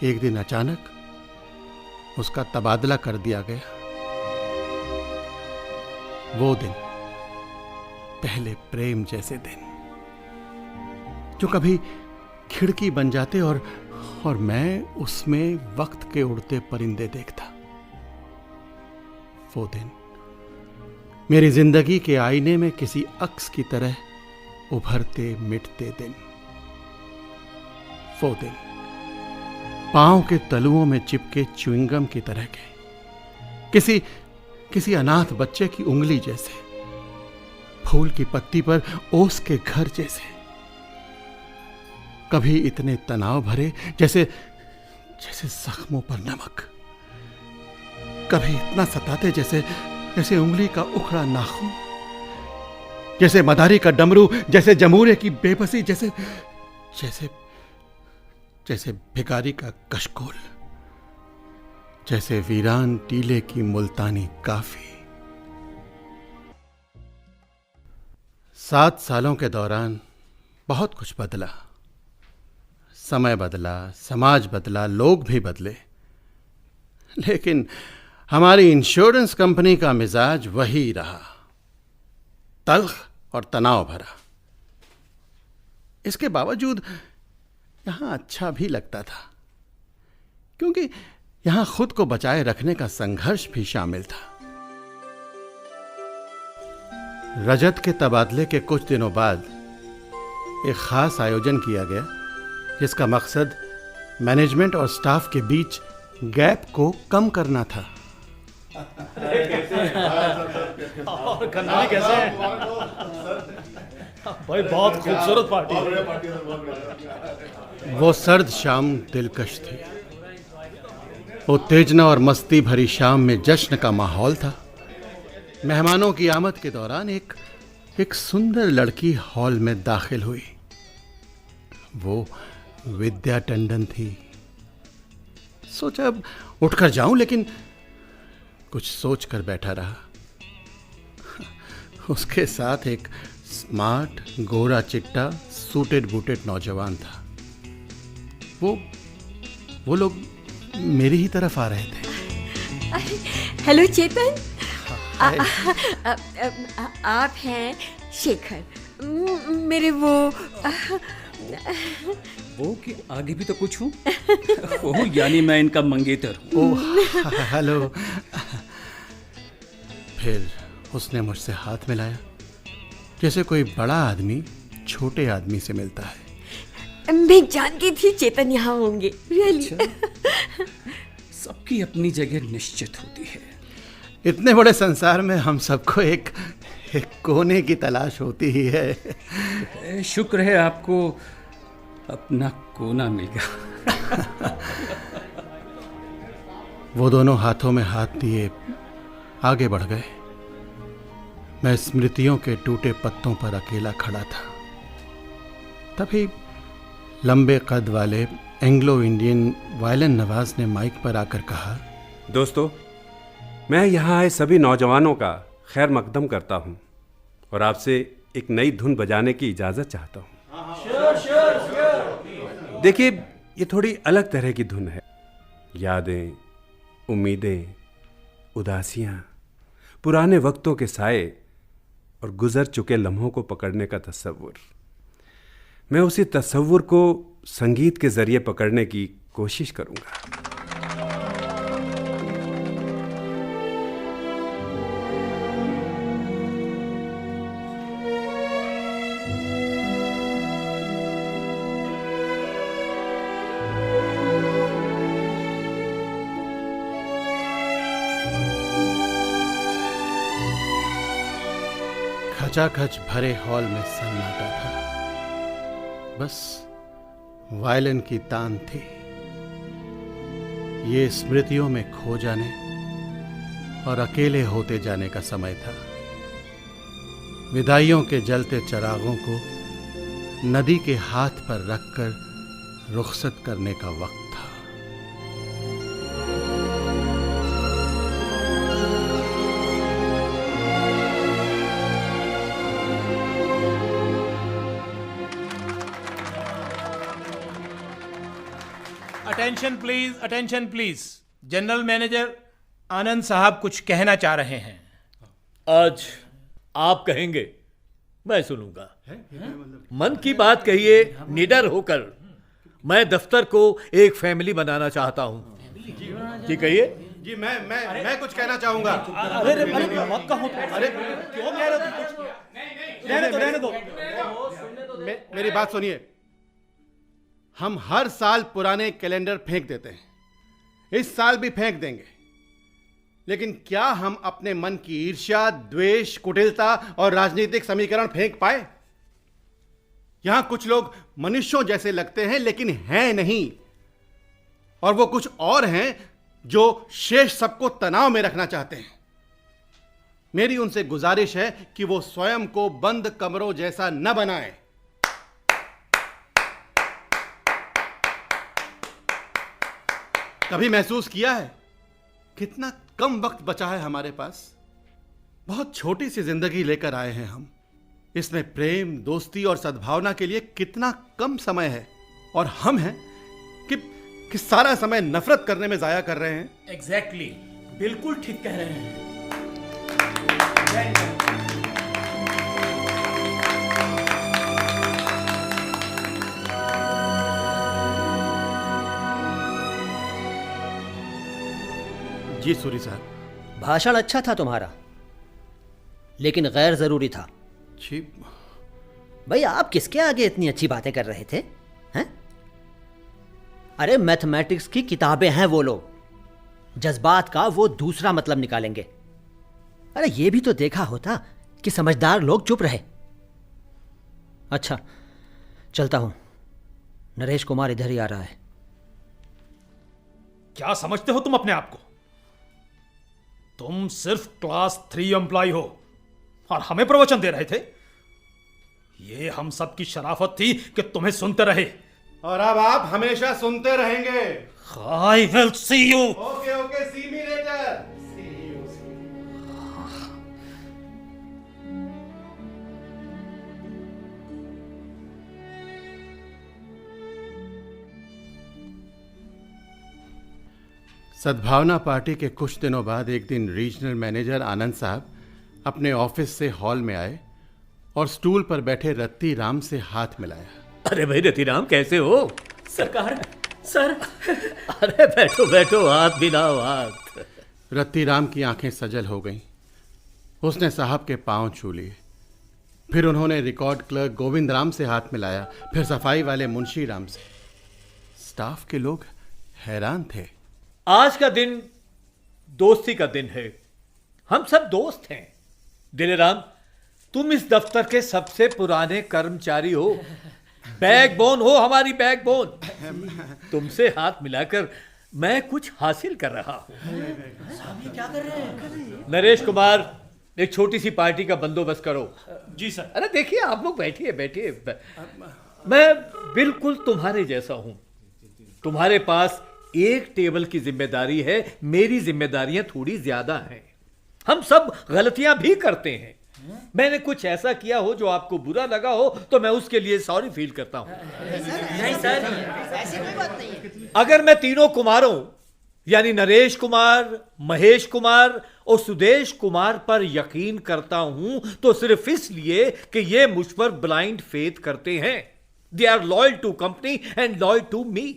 एक दिन अचानक उसका तबादला कर दिया गया। वो दिन, पहले प्रेम जैसे दिन, जो कभी खिड़की बन जाते और मैं उसमें वक्त के उड़ते परिंदे देखता। वो दिन मेरी जिंदगी के आईने में किसी अक्स की तरह उभरते मिटते दिन। वो दिन पांव के तलुओं में चिपके च्युइंगम की तरह के, किसी अनाथ बच्चे की उंगली जैसे, फूल की पत्ती पर ओस के घर जैसे, कभी इतने तनाव भरे जैसे जख्मों पर नमक, कभी इतना सताते जैसे उंगली का उखड़ा नाखून, जैसे मदारी का डमरू, जैसे जमूरे की बेबसी, जैसे भिखारी का कशकोल, जैसे वीरान टीले की मुल्तानी काफी। 7 सालों के दौरान बहुत कुछ बदला। समय बदला, समाज बदला, लोग भी बदले, लेकिन हमारी इंश्योरेंस कंपनी का मिजाज वही रहा, तल्ख और तनाव भरा। इसके बावजूद यहां अच्छा भी लगता था, क्योंकि यहां खुद को बचाए रखने का संघर्ष भी शामिल था। रजत के तबादले के कुछ दिनों बाद एक खास आयोजन किया गया, जिसका मकसद मैनेजमेंट और स्टाफ के बीच गैप को कम करना था। और करना भी कैसे है? भाई बहुत खूबसूरत पार्टी है। वो सर्द शाम दिलकश थी। उत्तेजना और मस्ती भरी शाम में जश्न का माहौल था। मेहमानों की आमद के दौरान एक सुंदर लड़की हॉल में दाखिल हुई। वो विद्या टंडन थी। सोचा अब उठकर जाऊं, लेकिन कुछ सोच कर बैठा रहा। उसके साथ एक स्मार्ट, गोरा चिट्टा, सूटेड बूटेड नौजवान था। वो लोग मेरी ही तरफ आ रहे थे। हेलो चेतन, आप हैं शेखर, मेरे वो कि आगे भी तो कुछ हूँ। ओह, यानी मैं इनका मंगेतर हूँ। ओह, हेलो। फिर उसने मुझसे हाथ मिलाया, जैसे कोई बड़ा आदमी छोटे आदमी से मिलता है। मैं जानती थी चेतन यहाँ होंगे। रियली। सबकी अपनी जगह निश्चित होती है। इतने बड़े संसार में हम सबको एक कोने की तलाश होती ही है। शुक्र है आपको अपना कोना मिल गया। वो दोनों हाथों में हाथ दिए आगे बढ़ गए। मैं स्मृतियों के टूटे पत्तों पर अकेला खड़ा था। तभी लंबे कद वाले एंग्लो इंडियन वायलिन नवाज ने माइक पर आकर कहा, दोस्तों, मैं यहाँ आए सभी नौजवानों का खैर मकदम करता हूँ और आपसे एक नई धुन बजाने की इजाज़त चाहता हूँ। देखिए, ये थोड़ी अलग तरह की धुन है। यादें, उम्मीदें, उदासियाँ, पुराने वक्तों के साए और गुजर चुके लम्हों को पकड़ने का तसव्वुर। मैं उसी तसव्वुर को संगीत के जरिए पकड़ने की कोशिश करूँगा। खचाखच भरे हॉल में सन्नाटा था। बस वायलिन की तान थी। ये स्मृतियों में खो जाने और अकेले होते जाने का समय था। विदाइयों के जलते चिरागों को नदी के हाथ पर रखकर रुखसत करने का वक्त था। Attention please, attention please. General manager Anand साहब कुछ कहना चाह रहे हैं। आज आप कहेंगे, मैं सुनूंगा। मन की बात कहिए निडर होकर। मैं दफ्तर को एक फैमिली बनाना चाहता हूं। जी कहिए। जी मैं कुछ कहना चाहूंगा। अरे मत कहो। अरे क्यों कह रहे हो कुछ? रहने दो। मेरी बात सुनिए। हम हर साल पुराने कैलेंडर फेंक देते हैं, इस साल भी फेंक देंगे, लेकिन क्या हम अपने मन की ईर्ष्या, द्वेष, कुटिलता और राजनीतिक समीकरण फेंक पाए? यहां कुछ लोग मनुष्यों जैसे लगते हैं लेकिन हैं नहीं, और वो कुछ और हैं जो शेष सबको तनाव में रखना चाहते हैं। मेरी उनसे गुजारिश है कि वो स्वयं को बंद कमरों जैसा न बनाएं। कभी महसूस किया है कितना कम वक्त बचा है हमारे पास? बहुत छोटी सी जिंदगी लेकर आए हैं हम। इसमें प्रेम, दोस्ती और सद्भावना के लिए कितना कम समय है, और हम हैं कि सारा समय नफरत करने में जाया कर रहे हैं। एग्जैक्टली, बिल्कुल ठीक कह रहे हैं। जी सूरी साहब। भाषण अच्छा था तुम्हारा, लेकिन गैर जरूरी था। जी भाई, आप किसके आगे इतनी अच्छी बातें कर रहे थे? हैं? अरे मैथमेटिक्स की किताबें हैं वो लोग, जज्बात का वो दूसरा मतलब निकालेंगे। अरे ये भी तो देखा होता कि समझदार लोग चुप रहे। अच्छा, चलता हूं, नरेश कुमार इधर ही आ रहा है। क्या समझते हो तुम अपने आप को? तुम सिर्फ क्लास 3 एम्प्लॉय हो और हमें प्रवचन दे रहे थे। ये हम सब की शराफत थी कि तुम्हें सुनते रहे, और अब आप हमेशा सुनते रहेंगे। I will see you. Okay, see me later. सद्भावना पार्टी के कुछ दिनों बाद एक दिन रीजनल मैनेजर आनंद साहब अपने ऑफिस से हॉल में आए और स्टूल पर बैठे रत्ती राम से हाथ मिलाया। अरे भाई रत्ती राम, कैसे हो? सरकार, सर। अरे बैठो बैठो, हाथ मिलाओ हाथ। रत्ती राम की आंखें सजल हो गईं। उसने साहब के पांव छू लिए। फिर उन्होंने रिकॉर्ड क्लर्क गोविंद राम से हाथ मिलाया, फिर सफाई वाले मुंशी राम से। स्टाफ के लोग हैरान थे। आज का दिन दोस्ती का दिन है, हम सब दोस्त हैं। दिलेराम, तुम इस दफ्तर के सबसे पुराने कर्मचारी हो, बैकबोन हो, हमारी बैकबोन। तुमसे हाथ मिलाकर मैं कुछ हासिल कर रहा हूं। क्या कर रहे हैं? नरेश कुमार, एक छोटी सी पार्टी का बंदोबस्त करो। जी सर। अरे देखिए, आप लोग बैठिए बैठिए। मैं बिल्कुल तुम्हारे जैसा हूं। तुम्हारे पास एक टेबल की जिम्मेदारी है, मेरी जिम्मेदारियां थोड़ी ज्यादा हैं। हम सब गलतियां भी करते हैं। मैंने कुछ ऐसा किया हो जो आपको बुरा लगा हो तो मैं उसके लिए सॉरी फील करता हूं। नहीं सर, ऐसी कोई बात नहीं है। अगर मैं तीनों कुमारों यानी नरेश कुमार, महेश कुमार और सुदेश कुमार पर यकीन करता हूं तो सिर्फ इसलिए कि ये मुझ पर ब्लाइंड फेथ करते हैं। They are loyal to company and loyal to me.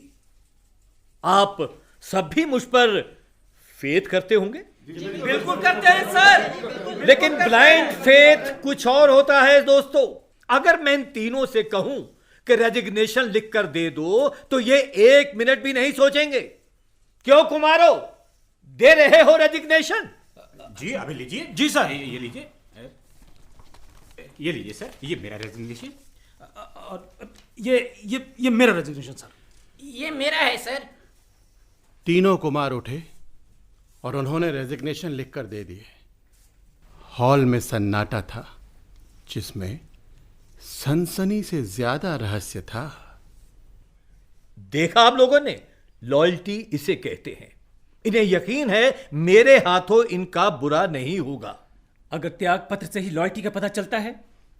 आप सब भी मुझ पर फेथ करते होंगे? बिल्कुल करते हैं सर। लेकिन ब्लाइंड फेथ कुछ और होता है दोस्तों। अगर मैं इन तीनों से कहूं कि रेजिग्नेशन लिख कर दे दो तो ये एक मिनट भी नहीं सोचेंगे। क्यों कुमारो, दे रहे हो रेजिग्नेशन? जी अभी लीजिए। जी सर, ये लीजिए, ये लीजिए सर, ये मेरा रेजिग्नेशन। और ये मेरा रेजिग्नेशन सर। ये मेरा है सर। तीनों कुमार उठे और उन्होंने रेजिग्नेशन लिखकर दे दिए। हॉल में सन्नाटा था, जिसमें सनसनी से ज्यादा रहस्य था। देखा आप लोगों ने, लॉयल्टी इसे कहते हैं। इन्हें यकीन है मेरे हाथों इनका बुरा नहीं होगा। अगर त्याग पत्र से ही लॉयल्टी का पता चलता है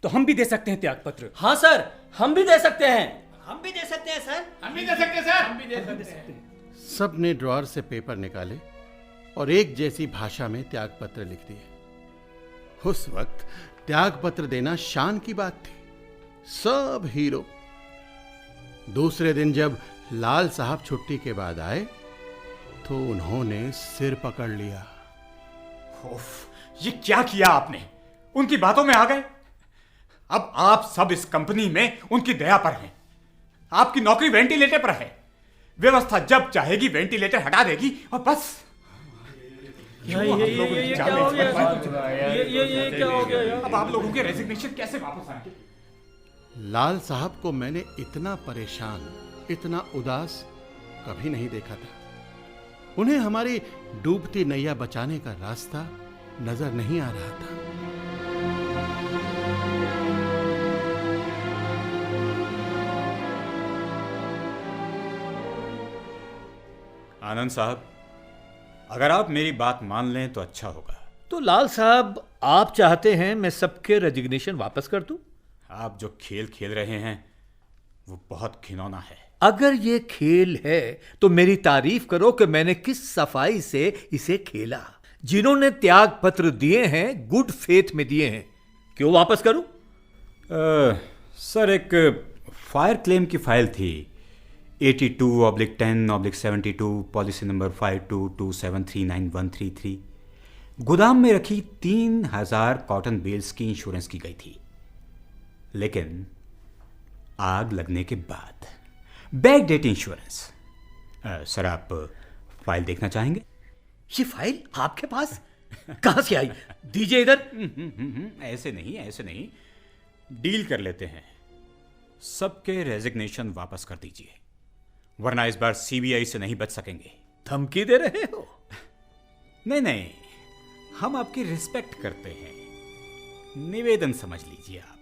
तो हम भी दे सकते हैं त्याग पत्र। हाँ सर, हम भी दे सकते हैं। हम भी दे सकते हैं सर। हम भी दे सकते हैं सर। हम भी दे सकते हैं। सब ने ड्रॉअर से पेपर निकाले और एक जैसी भाषा में त्यागपत्र लिख दिए। उस वक्त त्यागपत्र देना शान की बात थी, सब हीरो। दूसरे दिन जब लाल साहब छुट्टी के बाद आए तो उन्होंने सिर पकड़ लिया। उफ, ये क्या किया आपने? उनकी बातों में आ गए। अब आप सब इस कंपनी में उनकी दया पर हैं। आपकी नौकरी वेंटिलेटर पर है। व्यवस्था जब चाहेगी वेंटिलेटर हटा देगी और बस। ये क्या हो गया? ये क्या हो गया? अब आप लोगों के रेजिग्नेशन कैसे वापस आएंगे? लाल साहब को मैंने इतना परेशान, इतना उदास कभी नहीं देखा था। उन्हें हमारी डूबती नैया बचाने का रास्ता नजर नहीं आ रहा था। आनंद साहब, अगर आप मेरी बात मान लें तो अच्छा होगा। तो लाल साहब, आप चाहते हैं मैं सबके रेजिग्नेशन वापस कर दूं? आप जो खेल खेल रहे हैं वो बहुत घिनौना है। अगर ये खेल है तो मेरी तारीफ करो कि मैंने किस सफाई से इसे खेला। जिन्होंने त्याग पत्र दिए हैं गुड फेथ में दिए हैं। क्यों वापस करूं? सर, एक फायर क्लेम की फाइल थी 82/10/72, पॉलिसी नंबर 5227399133। गोदाम में रखी 3000 कॉटन बेल्स की इंश्योरेंस की गई थी, लेकिन आग लगने के बाद बैक डेट इंश्योरेंस। सर, आप फाइल देखना चाहेंगे? ये फाइल आपके पास कहां से आई? दीजिए इधर। ऐसे नहीं, ऐसे नहीं, डील कर लेते हैं। सबके रेजिग्नेशन वापस कर दीजिए, वरना इस बार सीबीआई से नहीं बच सकेंगे। धमकी दे रहे हो? नहीं नहीं, हम आपकी रिस्पेक्ट करते हैं, निवेदन समझ लीजिए आप।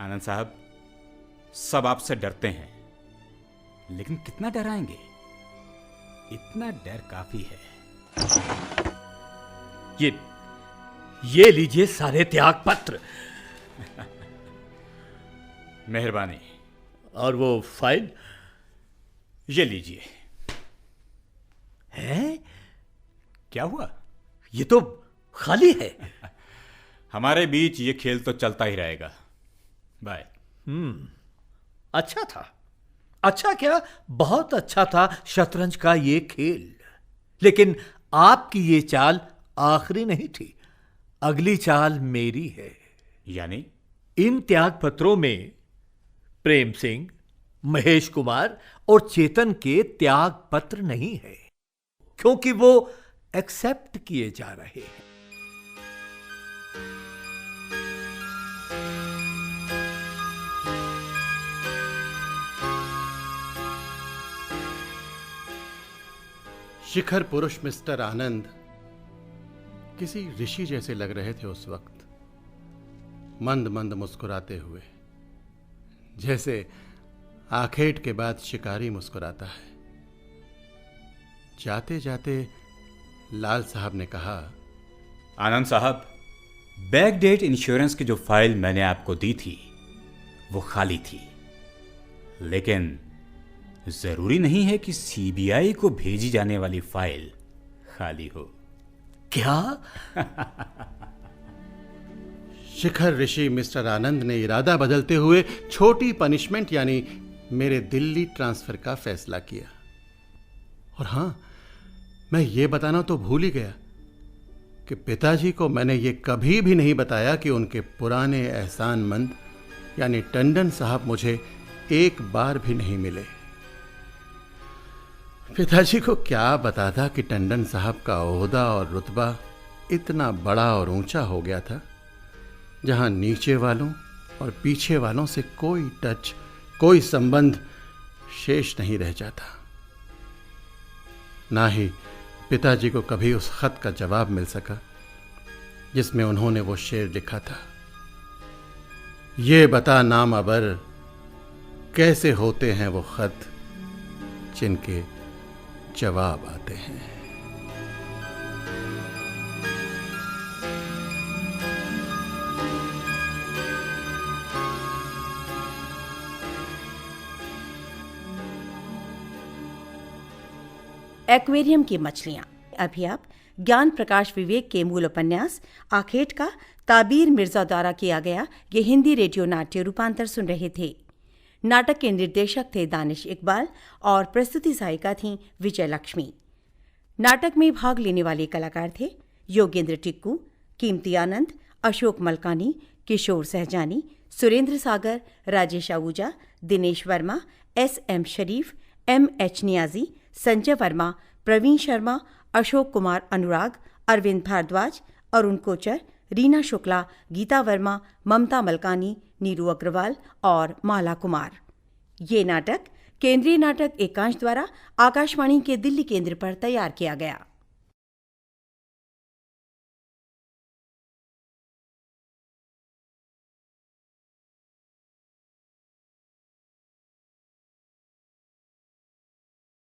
आनंद साहब, सब आपसे डरते हैं, लेकिन कितना डराएंगे? इतना डर काफी है। ये लीजिए सारे त्याग पत्र। मेहरबानी। और वो फाइल? ये लीजिए। है? क्या हुआ? ये तो खाली है। हमारे बीच ये खेल तो चलता ही रहेगा। बाय। अच्छा था। अच्छा क्या, बहुत अच्छा था शतरंज का ये खेल। लेकिन आपकी ये चाल आखिरी नहीं थी। अगली चाल मेरी है। यानी? इन त्याग पत्रों में प्रेम सिंह, महेश कुमार और चेतन के त्याग पत्र नहीं है, क्योंकि वो एक्सेप्ट किए जा रहे हैं। शिखर पुरुष मिस्टर आनंद किसी ऋषि जैसे लग रहे थे उस वक्त, मंद मंद मुस्कुराते हुए, जैसे आखेट के बाद शिकारी मुस्कुराता है। जाते जाते लाल साहब ने कहा, आनंद साहब, बैक डेट इंश्योरेंस की जो फाइल मैंने आपको दी थी वो खाली थी, लेकिन जरूरी नहीं है कि सीबीआई को भेजी जाने वाली फाइल खाली हो। क्या? शिखर ऋषि मिस्टर आनंद ने इरादा बदलते हुए छोटी पनिशमेंट यानी मेरे दिल्ली ट्रांसफर का फैसला किया। और हां, मैं ये बताना तो भूल ही गया कि पिताजी को मैंने ये कभी भी नहीं बताया कि उनके पुराने एहसानमंद यानी टंडन साहब मुझे एक बार भी नहीं मिले। पिताजी को क्या बताता कि टंडन साहब का ओहदा और रुतबा इतना बड़ा और ऊंचा हो गया था, जहां नीचे वालों और पीछे वालों से कोई टच, कोई संबंध शेष नहीं रह जाता। ना ही पिताजी को कभी उस खत का जवाब मिल सका जिसमें उन्होंने वो शेर लिखा था, ये बता नाम अबर कैसे होते हैं वो खत जिनके जवाब आते हैं। एक्वेरियम की मछलियां। अभी आप ज्ञान प्रकाश विवेक के मूल उपन्यास आखेट का ताबीर मिर्जा द्वारा किया गया ये हिंदी रेडियो नाट्य रूपांतर सुन रहे थे। नाटक के निर्देशक थे दानिश इकबाल और प्रस्तुति सहायिका थीं विजय लक्ष्मी। नाटक में भाग लेने वाले कलाकार थे योगेंद्र टिक्कू, कीमती आनंद, अशोक मलकानी, किशोर सहजानी, सुरेंद्र सागर, राजेश आहूजा, दिनेश वर्मा, एस.एम. शरीफ, M.H. नियाजी, संजय वर्मा, प्रवीण शर्मा, अशोक कुमार अनुराग, अरविंद भारद्वाज, अरुण कोचर, रीना शुक्ला, गीता वर्मा, ममता मलकानी, नीरू अग्रवाल और माला कुमार। ये नाटक केंद्रीय नाटक एकांश द्वारा आकाशवाणी के दिल्ली केंद्र पर तैयार किया गया।